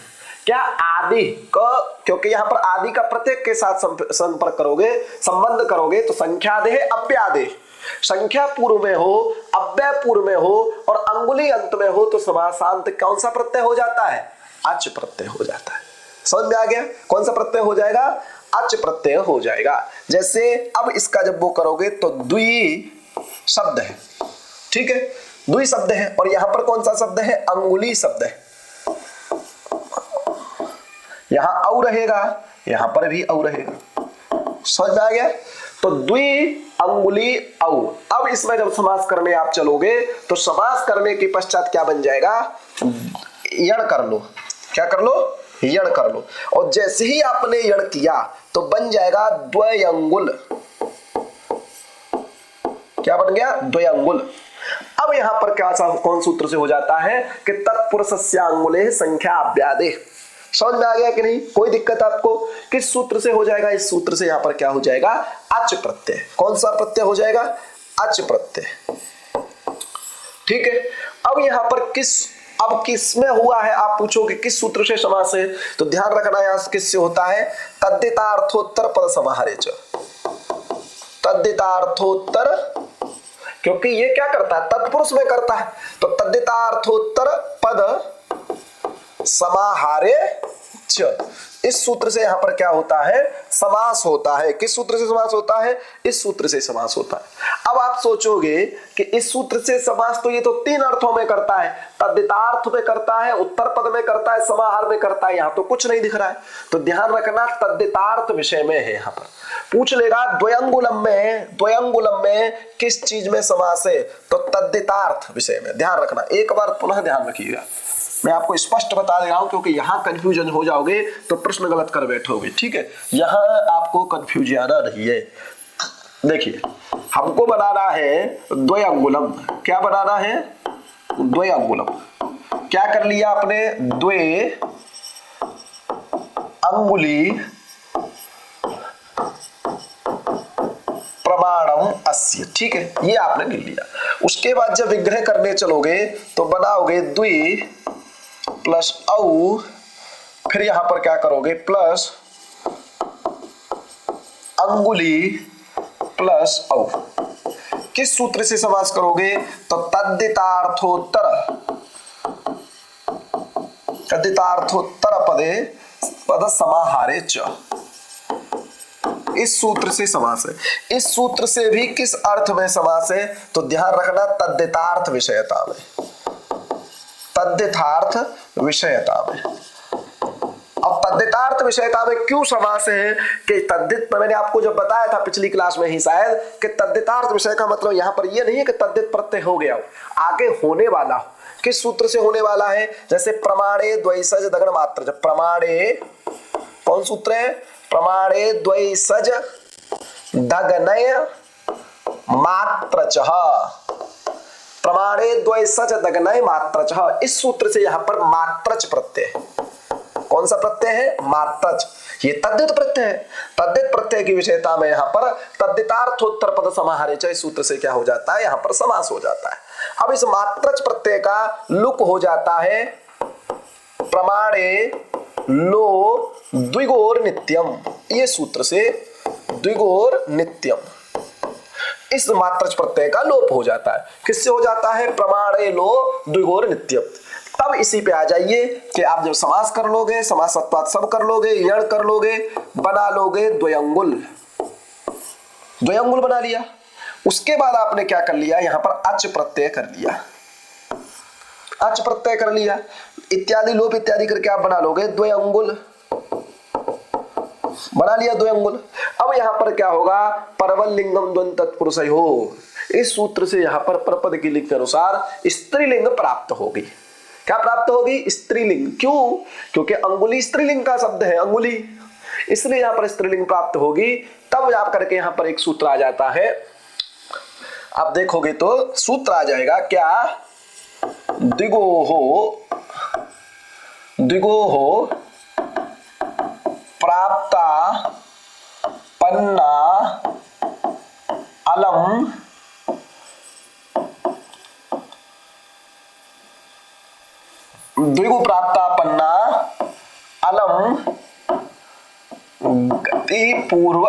क्या आदि का, क्योंकि यहाँ पर आदि का प्रत्येक के साथ संपर्क करोगे, संबंध करोगे, तो संख्यादेह अव्यादेह, संख्या पूर्व में हो, अव्यय पूर्व में हो और अंगुली अंत में हो, तो समासांत कौन सा प्रत्यय हो जाता है, अच प्रत्यय हो जाता है। समझ में आ गया, कौन सा प्रत्यय हो जाएगा, अच प्रत्यय हो जाएगा। जैसे अब इसका जब वो करोगे तो द्वि शब्द है, ठीक है, द्वि शब्द है, और यहां पर कौन सा शब्द है, अंगुली शब्द है। यहां औ रहेगा, यहां पर भी औ रहेगा। समझ में आ गया, तो द्वि अंगुली औ। अब इसमें जब समास करने आप चलोगे तो समास करने के पश्चात क्या बन जाएगा, यण कर लो, क्या कर लो, यण कर लो, और जैसे ही आपने यण किया तो बन जाएगा द्वयंगुल। क्या बन गया, द्वयंगुल। अब यहां पर क्या कौन सूत्र से हो जाता है कि तत्पुरुषस्य अंगुले संख्या अव्यादे। समझ में आ गया कि नहीं? कोई दिक्कत आपको? किस सूत्र से हो जाएगा? इस सूत्र से यहां पर क्या हो जाएगा? अच प्रत्यय। कौन सा प्रत्यय हो जाएगा? अच प्रत्यय। ठीक है। अब यहां पर अब किस में हुआ है? आप पूछोगे किस सूत्र से समास है, तो ध्यान रखना यहां किससे होता है? तद्धितार्थोत्तर पद समाहारे च। तद्धितार्थोत्तर, क्योंकि ये क्या करता है? तत्पुरुष में करता है, तो तद्धितार्थोत्तर पद समाहारे च। इस सूत्र से यहां पर क्या होता है? समास होता है। किस सूत्र से समास होता है? इस सूत्र से समास होता है। अब आप सोचोगे कि इस सूत्र से समास तो ये तो तीन अर्थों में करता है, तद्धितार्थ में करता है, उत्तर पद में करता है, समाहार में करता है, यहां तो कुछ नहीं दिख रहा है। तो ध्यान रखना तद्धितार्थ विषय में है। यहां पर पूछ लेगा द्वयंगुलम में किस चीज में समास है, तो तद्धितार्थ विषय में। ध्यान रखना, एक बार पुनः ध्यान रखिएगा, मैं आपको स्पष्ट बता दे रहा हूं, क्योंकि यहां कंफ्यूजन हो जाओगे तो प्रश्न गलत कर बैठोगे। ठीक है, यहां आपको कंफ्यूजन नहीं है। देखिए, हमको बनाना है द्वयंगुलम। क्या बनाना है? द्वयंगुलम। क्या कर लिया आपने? द्वे अंगुली प्रमाणम अस्य। ठीक है, ये आपने लिख लिया। उसके बाद जब विग्रह करने चलोगे तो बनाओगे द्वि प्लस औ, फिर यहां पर क्या करोगे? प्लस अंगुली प्लस औ। किस सूत्र से समास करोगे? तो तद्धितार्थोत्तर पदे पद समाहारे च। इस सूत्र से समास है। इस सूत्र से भी किस अर्थ में समास है? तो ध्यान रखना, तद्धितार्थ विषयता में। तद्धितार्थ विषयता में। अब तद्धितार्थ विषयता में क्यों समास है? कि तद्धित, मैंने आपको जब बताया था पिछली क्लास में ही शायद, कि तद्धितार्थ विषय का मतलब यहां पर यह नहीं है कि तद्धित प्रत्यय हो गया हो, आगे होने वाला हो। किस सूत्र से होने वाला है? जैसे प्रमाणे द्वैसज दगन मात्र। जब प्रमाणे, कौन सूत्र है? प्रमाणे द्वैसज दगनय मात्रचः। प्रमाणे द्वैसज दगनय मात्रचः। इस सूत्र से यहां पर मात्रच प्रत्यय। कौन सा प्रत्यय है? मात्रच। ये तद्धित प्रत्यय है। तद्धित प्रत्यय की विषयता में यहां पर तद्धितार्थोत्तर पद समाहारे च। इस सूत्र से क्या हो जाता है? यहां पर समास हो जाता है। अब इस मात्रच प्रत्यय का लुक हो जाता है प्रमाणे लो द्विगोर नित्यम। ये सूत्र से द्विगोर नित्यम, इस मात्रच प्रत्यय का लोप हो जाता है। किससे हो जाता है? प्रमाणे लो द्विगोर नित्यम। तब इसी पे आ जाइए कि आप जब समास कर लोगे, समास सत्वात सब कर लोगे, यण कर लोगे, बना लोगे द्वयंगुल। द्वयंगुल बना लिया। उसके बाद आपने क्या कर लिया? यहां पर अच प्रत्यय कर लिया। अच प्रत्यय कर लिया, इत्यादि लोप इत्यादि करके आप बना लोगे द्वयंगुल। बना लिया द्वयंगुल। अब यहां पर क्या होगा? परवल लिंगम द्वंद तत्पुरुषयो। इस सूत्र से यहां पर परपद की लिंग के अनुसार स्त्रीलिंग प्राप्त होगी। क्या प्राप्त होगी? स्त्रीलिंग। क्यों? क्योंकि अंगुली स्त्रीलिंग का शब्द है, अंगुली, इसलिए यहां पर स्त्रीलिंग प्राप्त होगी। तब जा करके यहां पर एक सूत्र आ जाता है। आप देखोगे तो सूत्र आ जाएगा क्या? द्विगोहो प्राप्ता पन्ना अलम द्विगु प्राप्ता पन्ना अलम गति पूर्व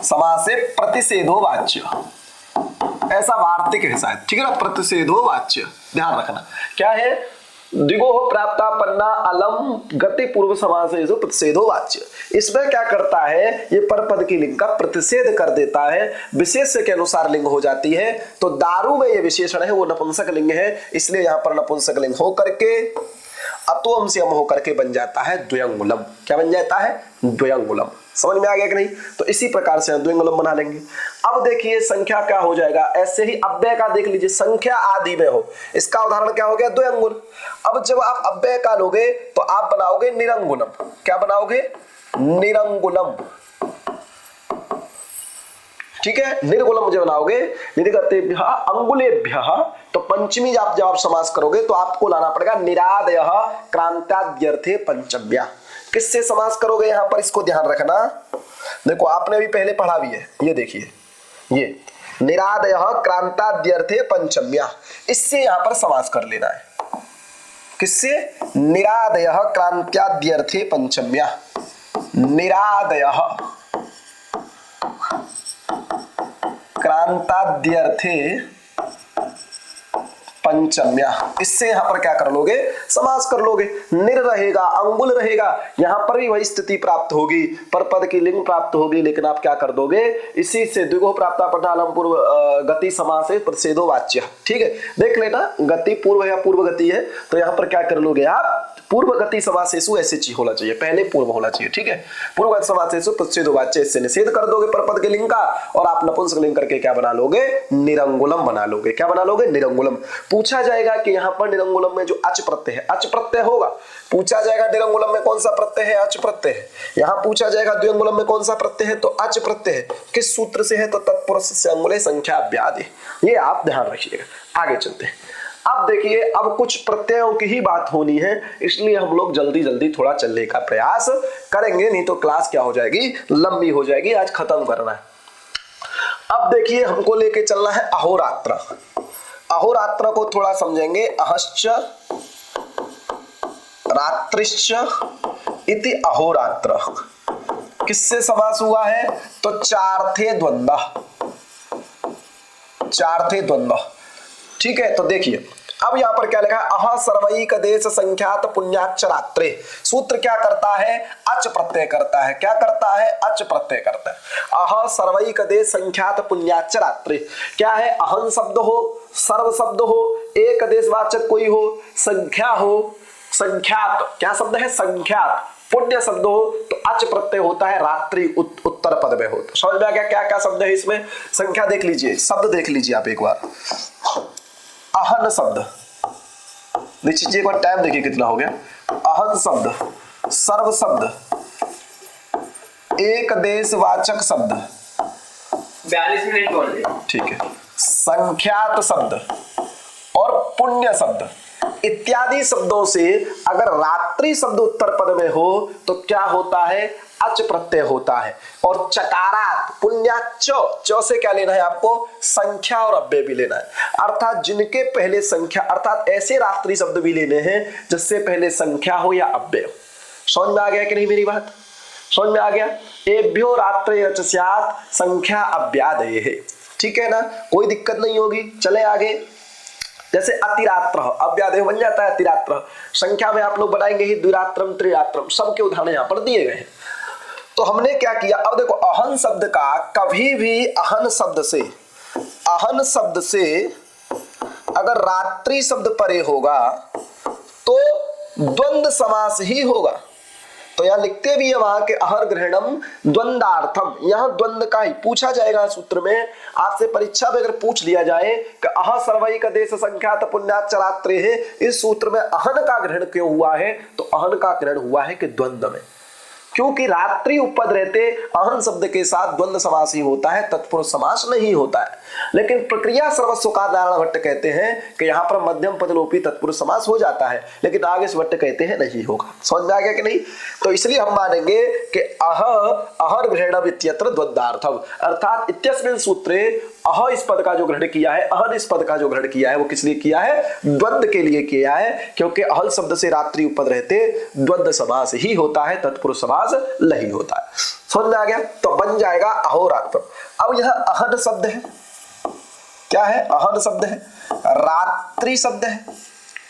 समासे प्रतिषेधो वाच्य। ऐसा वार्तिक है शायद, ठीक है ना? प्रतिषेधो वाच्य, ध्यान रखना। क्या है? द्विगोह प्राप्ता पन्ना अलम गति पूर्व समासेषु प्रतिषेधो वाच्य। इसमें क्या करता है? ये परपद की लिंग का प्रतिषेध कर देता है, विशेष्य के अनुसार लिंग हो जाती है। तो दारू में ये विशेषण है, वो नपुंसक लिंग है, इसलिए यहां पर नपुंसक लिंग हो करके अतोम से अम होकर के बन जाता है द्वयंगुलम। क्या बन जाता है? द्वयंगुलम। समझ में आ गया कि नहीं? तो इसी प्रकार से द्वयंगुलम बना लेंगे। अब देखिए संख्या क्या हो जाएगा? ऐसे ही अव्यय का देख लीजिए, संख्या आदि में हो, इसका उदाहरण क्या हो गया? द्वयंगुल। अब जब आप अव्यय का लोगे तो आप बनाओगे निरंगुलम। क्या बनाओगे? निरंगुलम। ठीक है, निर्गुणम जब बनाओगे निर्गतेभ्यः अंगुलेभ्यः, तो पंचमी जब आप समास करोगे तो आपको लाना पड़ेगा निरादयः क्रांत्याद्यर्थे पंचम्या। किससे समास करोगे यहां पर, इसको ध्यान रखना। देखो आपने भी पहले पढ़ा भी है, ये देखिए, ये निरादयः क्रांताद्यर्थे पंचम्या, इससे यहां पर समास कर लेना है। किससे? निरादयः क्रांत्याद्यर्थे पंचम्या। निरादयः क्रांताद्यर्थे पंचम्या, इससे यहां पर क्या कर लोगे, समास कर लोगे। निर रहेगा, अंगुल रहेगा, यहां पर भी वही स्थिति प्राप्त होगी, पर पद की लिंग प्राप्त होगी, लेकिन आप क्या कर दोगे, इसी से द्विगुह प्राप्त पठालम पूर्व गति समास है प्रतिषेधो वाच्य। ठीक है, देख लेना, गति पूर्व या पूर्व गति है, तो यहां पर क्या कर लोगे आप, पूर्व गति समासेषु ऐसे चीज होना चाहिए, पहले पूर्व होना चाहिए। ठीक है, पूर्व गति समासेषु प्रतिषेधो वाच्य, इससे निषेध कर दोगे पर पद के लिंग का, और आप नपुंसक लिंग करके क्या बना लोगे, निरंगुलम बना लोगे। क्या बना लोगे, निरंगुलम। पूछा जाएगा कि यहाँ पर निरंगुलम में जो अच प्रत्यय है, अच प्रत्यय होगा। पूछा जाएगा निरंगुलम में कौन सा प्रत्यय है, अच प्रत्यय है। यहाँ पूछा जाएगा द्विअंगुलम में कौन सा प्रत्यय है, तो अच प्रत्यय है। किस सूत्र से है, तो तत्पुरुष से अंगुले संख्या व्याधि। ये आप ध्यान रखिएगा। आगे चलते हैं। अब देखिए, अब कुछ प्रत्ययों की ही बात होनी है, इसलिए हम लोग जल्दी जल्दी थोड़ा चलने का प्रयास करेंगे, नहीं तो क्लास क्या हो जाएगी, लंबी हो जाएगी। आज खत्म करना है। अब देखिए, हमको लेके चलना है अहोरात्र। अहोरात्र को थोड़ा समझेंगे। अहश्च रात्रिश्च इति अहोरात्र। किससे समास हुआ है, तो चार्थे द्वंद्व, चार्थे द्वंद्व। ठीक है, तो देखिए अब यहां पर क्या लिखा है, अह सर्वैक देश संख्यात पुण्याच्च रात्रे। सूत्र क्या करता है, अच प्रत्यय करता है। क्या करता है, अच प्रत्यय करता है। अह सर्वैक देश संख्यात पुण्याच्च रात्रे। क्या है, अहन शब्द हो, सर्व शब्द हो, एक देशवाचक कोई हो, संख्या हो, संख्यात क्या शब्द है, संख्यात, पुण्य शब्द हो, तो अच प्रत्यय होता है रात्रि उत्तर पद में हो। तो समझ में आ गया क्या क्या शब्द है इसमें। संख्या देख लीजिए, शब्द देख लीजिए आप एक बार। अहन शब्द, देखिए एक बार टाइम देखिए कितना हो गया। अहन शब्द, सर्व शब्द, एक देशवाचक शब्द, 42 मिनट बोल। ठीक है, संख्यात शब्द और पुण्य शब्द इत्यादि शब्दों से अगर रात्रि शब्द उत्तर पद में हो तो क्या होता है, अच प्रत्यय होता है। और चकारात पुण्याच्च, च से क्या लेना है आपको, संख्या और अव्यय भी लेना है। अर्थात जिनके पहले संख्या, अर्थात ऐसे रात्रि शब्द भी लेने हैं जिससे पहले संख्या हो या अव्यय हो। समझ में आ गया कि नहीं मेरी बात, समझ में आ गया। एभ्यो रात्रे रच स्यात् संख्या अव्यादये। ठीक है ना, कोई दिक्कत नहीं होगी। चले आगे। जैसे अतिरात्र, अव्यादेय बन जाता है अतिरात्र। संख्या में आप लोग बनाएंगे ही द्विरात्रम त्रिरात्रम, सबके उदाहरण यहाँ पर दिए गए हैं। तो हमने क्या किया, अब देखो अहन शब्द का कभी भी अहन शब्द से, अहन शब्द से अगर रात्रि शब्द परे होगा तो द्वंद्व समास ही होगा। तो यहां लिखते भी है वहां के अहर ग्रहणम द्वंदार्थम, यहां द्वंद्व का ही पूछा जाएगा सूत्र में। आपसे परीक्षा में अगर पूछ लिया जाए कि अह सर्वैक देश संख्यात पुण्याच्च रात्रे है, इस सूत्र में अहन का ग्रहण क्यों हुआ है, तो अहन का ग्रहण हुआ है कि द्वंद्व में, क्योंकि रात्रि उपपद रहते अहन शब्द के साथ द्वंद्व समास ही होता है, तत्पुरुष समास नहीं होता है। लेकिन प्रक्रिया सर्वस्व का नारायण भट्ट कहते हैं कि यहाँ पर मध्यम पदलोपी तत्पुरुष समास हो जाता है, लेकिन आगे से भट्ट कहते हैं नहीं होगा। समझ में आ गया कि नहीं। तो इसलिए हम मानेंगे कि अहर ग्रहणम इत्यत्र द्वंद्वार्थम, अर्थात इत्यस्मिन् सूत्रे अह इस पद का जो ग्रहण किया है, अहन इस पद का जो ग्रहण किया है वो किस लिए किया है, द्वंद्व के लिए किया है। क्योंकि अहल शब्द से रात्रि उपपद रहते द्वंद्व समास ही होता है, तत्पुरुष समास नहीं होता है। समझ में आ गया। तो बन जाएगा अहोरात्र। अब यह अहन शब्द है, क्या है, अहन शब्द है, रात्रि शब्द है।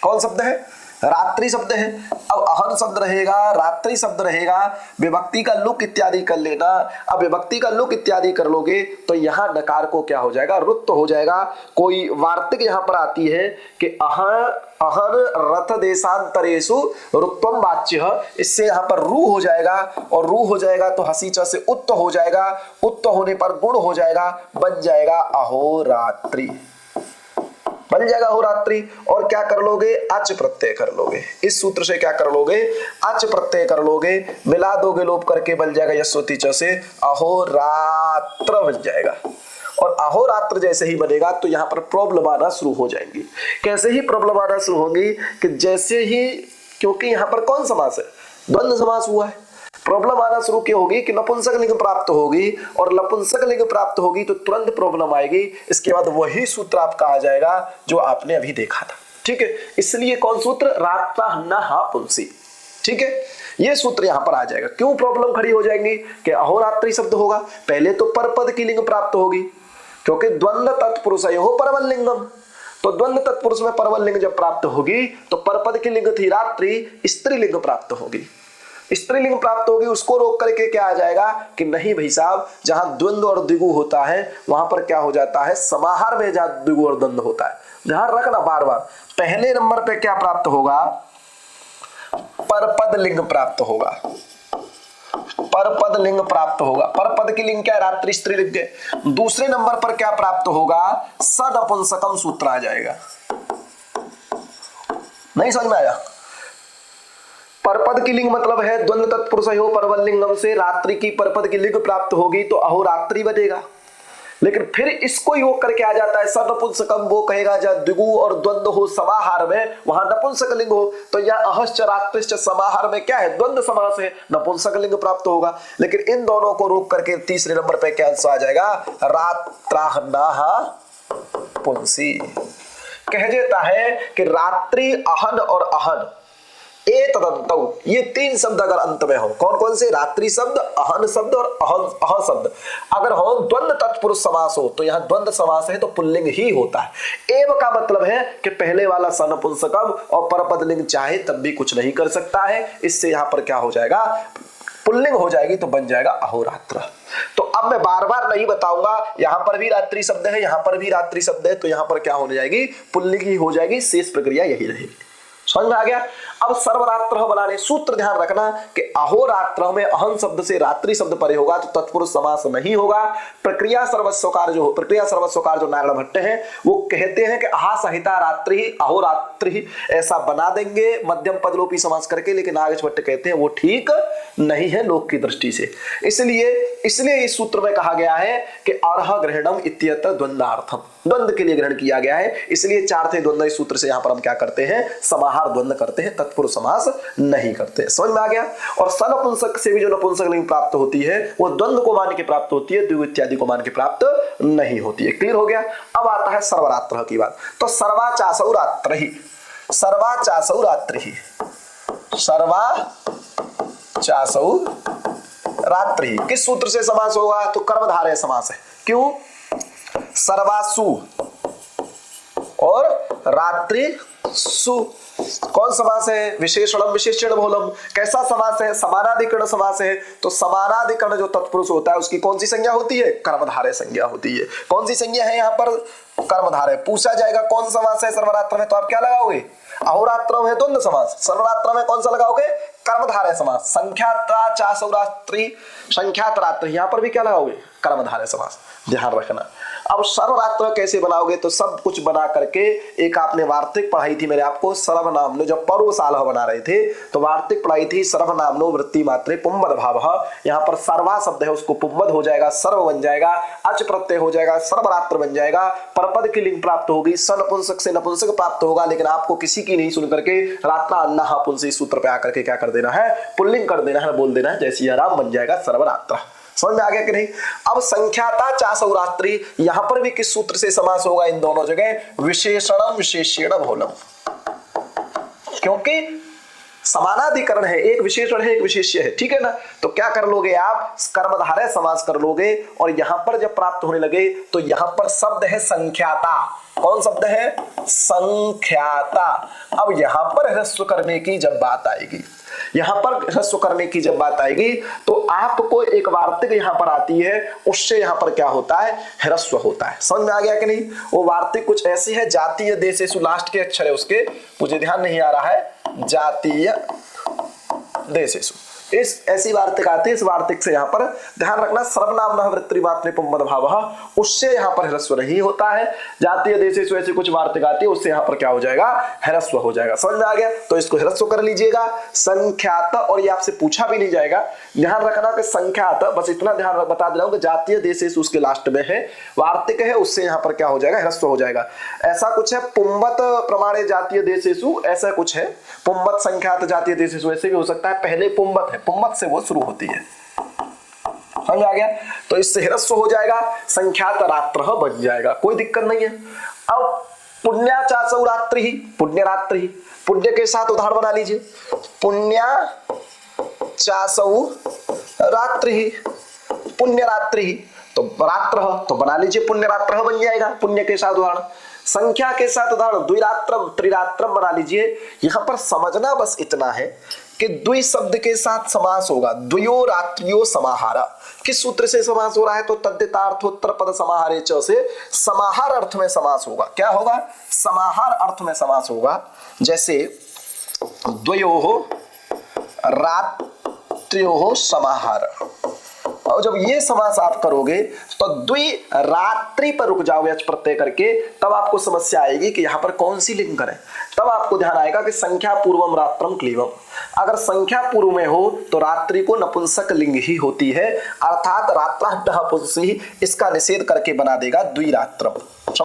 कौन शब्द है, रात्रि शब्द है। अब अहन शब्द रहेगा, रात्रि शब्द रहेगा, विभक्ति का लुक इत्यादि कर लेना। अब विभक्ति का लुक इत्यादि कर लोगे तो यहाँ नकार को क्या हो जाएगा, रुत्व हो जाएगा। कोई वार्तिक यहाँ पर आती है कि अहन रथ देशांतरेषु रुत्वम वाच्य, इससे यहाँ पर रू हो जाएगा, और रू हो जाएगा तो हसी च से उत्त हो जाएगा, उत्त होने पर गुण हो जाएगा, बन जाएगा अहोरात्रि, बन जाएगा अहोरात्रि। और क्या कर लोगे, अच प्रत्यय कर लोगे। इस सूत्र से क्या कर लोगे, अच प्रत्यय कर लोगे, मिला दोगे लोप करके बन जाएगा यस्वति च से अहोरात्र बन जाएगा। और अहोरात्र जैसे ही बनेगा तो यहां पर प्रॉब्लम आना शुरू हो जाएंगी। कैसे ही प्रॉब्लम आना शुरू होगी कि जैसे ही, क्योंकि यहां पर कौन समास है, द्वंद्व समास हुआ है, प्रॉब्लम आना शुरू क्या होगी कि नपुंसक लिंग प्राप्त होगी, और नपुंसक लिंग प्राप्त होगी तो तुरंत प्रॉब्लम आएगी। इसके बाद वही सूत्र आपका आ जाएगा जो आपने अभी देखा था, ठीक है। इसलिए कौन सूत्र, रात्राह पुंसी, ठीक है, ये सूत्र यहां पर आ जाएगा। क्यों प्रॉब्लम खड़ी हो जाएंगी कि अहोरात्रि शब्द होगा, पहले तो परपद की लिंग प्राप्त होगी, क्योंकि द्वंद्व तत्पुरुषयोः परवल लिंगम, तो द्वंद्व तत्पुरुष में परवल लिंग जब प्राप्त होगी तो परपद की लिंग थी रात्रि, स्त्रीलिंग प्राप्त होगी, स्त्रीलिंग प्राप्त होगी। उसको रोक करके क्या आ जाएगा कि नहीं भाई साहब, जहां द्वंद्व और द्विगु होता है वहां पर क्या हो जाता है, समाहार में जहां द्विगु और द्वंद्व होता है, ध्यान रखना बार बार, पहले नंबर पे क्या प्राप्त होगा, परपद लिंग प्राप्त होगा, परपद लिंग प्राप्त होगा। परपद की लिंग क्या है, रात्रि स्त्रीलिंग है। दूसरे नंबर पर क्या प्राप्त होगा, सनपुंसकम सूत्र आ जाएगा। नहीं समझ में आया, परपद की लिंग मतलब है द्वंद्व तत्पुरुषयोः परवल लिंगम से रात्रि की परपद की लिंग प्राप्त होगी तो अहोरात्रि बनेगा। लेकिन फिर इसको योग करके आ जाता है सनपुंसकम, वो कहेगा जब द्विगु और द्वंद्व हो समाहार में वहां नपुंसक लिंग हो, तो यह अहश्च रात्रिश्च समाहार में क्या है, द्वंद्व समास है, नपुंसक लिंग प्राप्त होगा। लेकिन इन दोनों को रोक करके तीसरे नंबर पे क्या आंसर आ जाएगा, रात्राहनाः पुंसी। कह देता है कि रात्रि, अहन और अहन एतदन्तौ, ये तीन शब्द अगर अंत में हो, कौन कौन से, रात्रि शब्द, अहन शब्द और अह शब्द अगर हो, द्वंद्व तत्पुरुष समास हो, तो यहाँ द्वंद्व समास है तो पुल्लिंग ही होता है। एव का मतलब है कि पहले वाला सनपुंसकम और परपद लिंग चाहे तब भी कुछ नहीं कर सकता है। इससे यहाँ पर क्या हो जाएगा, पुल्लिंग हो जाएगी तो बन जाएगा अहोरात्र। तो अब मैं बार बार नहीं बताऊंगा, यहां पर भी रात्रि शब्द है, यहां पर भी रात्रि शब्द है, तो यहां पर क्या होने जाएगी, पुल्लिंग ही हो जाएगी। शेष प्रक्रिया यही रहेगी। समझ में आ गया। अब सर्वरात्र बनाने सूत्र ध्यान रखना कि अहोरात्र में अहं शब्द से रात्रि शब्द परे होगा तो तत्पुरुष समास नहीं होगा। प्रक्रिया सर्वस्वकार जो नारायण भट्ट हैं वो कहते हैं कि अहा सहिता रात्रि अहोरात्रि ऐसा बना देंगे मध्यम पदलोपी समास करके, लेकिन नागेश भट्ट कहते हैं वो ठीक नहीं है लोक की दृष्टि से। इसलिए इस सूत्र में कहा गया है कि अर्ह ग्रहणम इत्यत्र द्वंद्वार्थम, द्वंद्व के लिए ग्रहण किया गया है। इसलिए चार थे द्वंद्व, इस सूत्र से यहां पर हम क्या करते हैं, समाहार द्वंद्व करते हैं, तत्पुरुष समास नहीं करते। समझ में आ गया। और सनपुंसक से भी जो नपुंसक लिंग प्राप्त होती है वो द्वंद्व को मान के प्राप्त होती है, द्विगु इत्यादि को मान के प्राप्त नहीं होती है। क्लियर हो गया। अब आता है सर्वरात्र की बात। तो सर्वाचासौ रात्रि, सर्वाचासौ रात्रि, सर्वाचासौ रात्रि किस सूत्र से समास होगा, तो कर्मधारय समास है। क्यों, सर्वासु और रात्रि सु कौन समास है, विशेषणम विशेषण बहुलम। कैसा समास है, समानाधिकरण समास है। तो समानाधिकरण जो तत्पुरुष होता है उसकी कौन सी संज्ञा होती है, कर्मधारय संज्ञा होती है। कौन सी संज्ञा है यहाँ पर, कर्मधारय। पूछा जाएगा कौन समास है सर्वरात्र में, तो आप क्या लगाओगे, अहोरात्र में द्वंद्व समास, सर्वरात्र में कौन सा लगाओगे, कर्मधारय समास। संख्याता चासौ रात्रि, संख्यात रात्रि, यहां पर भी क्या लगाओगे, कर्मधारय समास। ध्यान रखना। अब सर्वरात्र कैसे बनाओगे, तो सब कुछ बना करके एक आपने वार्तिक पढ़ाई थी मेरे आपको, सर्वनामनो, जब पर्व साल बना रहे थे तो वार्तिक पढ़ाई थी, सर्वनामनो वृत्ति मात्रे पुंबद भाव। यहाँ पर सर्वा शब्द है उसको पुंबद हो जाएगा, सर्व बन जाएगा, अच प्रत्यय हो जाएगा, सर्वरात्र बन जाएगा। परपद की लिंग प्राप्त होगी, सनपुंसक से नपुंसक प्राप्त होगा। लेकिन आपको किसी की नहीं सुन करके रात्रा अन्ना पुंसी सूत्र पे आकर के क्या कर देना है, पुल्लिंग कर देना है, बोल देना है, जैसी आराम बन जाएगा सर्वरात्र। समझ में आ गया कि नहीं। अब संख्याता चासौ रात्रि, यहां पर भी किस सूत्र से समास होगा, इन दोनों जगह विशेषणम विशेष्यण बहुलम, क्योंकि समानाधिकरण है, एक विशेषण है एक विशेष्य है, ठीक है ना। तो क्या कर लोगे आप, कर्मधारय समास कर लोगे। और यहां पर जब प्राप्त होने लगे तो यहां पर शब्द है संख्याता। कौन शब्द है, संख्याता। अब यहां पर ह्रस्व करने की जब बात आएगी, यहां पर ह्रस्व करने की जब बात आएगी तो आपको एक वार्तिक यहां पर आती है, उससे यहां पर क्या होता है, ह्रस्व होता है। समझ में आ गया कि नहीं। वो वार्तिक कुछ ऐसी है, जातीय देशेषु, लास्ट के अक्षर है उसके, मुझे ध्यान नहीं आ रहा है, जातीय देशेषु, इस ऐसी वार्तिक आती है, इस वार्तिक से यहाँ पर ध्यान रखना सर्वनाम वृत्तिमात्रे पुंमद भाव, उससे यहाँ पर ह्रस्व नहीं होता है। जातीय देशेषु ऐसी कुछ वार्तिक आती है, उससे यहाँ पर क्या हो जाएगा, ह्रस्व हो जाएगा। समझ में आ गया? तो इसको ह्रस्व कर लीजिएगा। संख्यात, और ये आपसे पूछा भी नहीं जाएगा, ध्यान रखना कि संख्यात, बस इतना ध्यान बता दे रहा हूं कि जातीय देशेषु उसके लास्ट में है, वार्तिक है, उससे यहाँ पर क्या हो जाएगा, ह्रस्व हो जाएगा। ऐसा कुछ है पुंबत प्रमाणे जातीय देशेषु, ऐसा कुछ है पुंबत संख्यात जातीय देशेषु, ऐसे भी हो सकता है। पहले पुंबत है, पुंबत से वो शुरू होती है। समझ आ गया? तो इससे ह्रस्व हो जाएगा, संख्यात रात्र बच जाएगा, कोई दिक्कत नहीं है। अब पुण्या चासौ रात्रि ही, पुण्य रात्रि ही, पुण्य के साथ उदाहरण बना लीजिए। पुण्या चासौ रात्रि ही, पुण्य रात्रि ही, तो रात्र तो बना लीजिए, पुण्य रात्र बन जाएगा पुण्य के साथ उदाहरण। संख्या के साथ उदाहरण द्विरात्रम त्रिरात्रम बना लीजिए। यहां पर समझना बस इतना है कि द्वि शब्द के साथ समास होगा, द्वयो रात्रियो समाहार। किस सूत्र से समास हो रहा है? तो तद्धितार्थोत्तर पद समाहारे च से समाहार अर्थ में समास होगा। क्या होगा? समाहार अर्थ में समास होगा। जैसे द्वयोः रात्र्योः समाहार, और जब ये समास आप करोगे तो द्वि रात्रि पर रुक जाओगे अच प्रत्यय करके, तब आपको समस्या आएगी कि यहाँ पर कौन सी लिंग करें। तब आपको ध्यान आएगा कि संख्या पूर्वम रात्रम क्लीवम। अगर संख्या पूर्व में हो तो रात्रि को नपुंसक लिंग ही होती है, अर्थात रात्राः पुंसी, इसका निषेध करके बना देगा द्विरात्रम।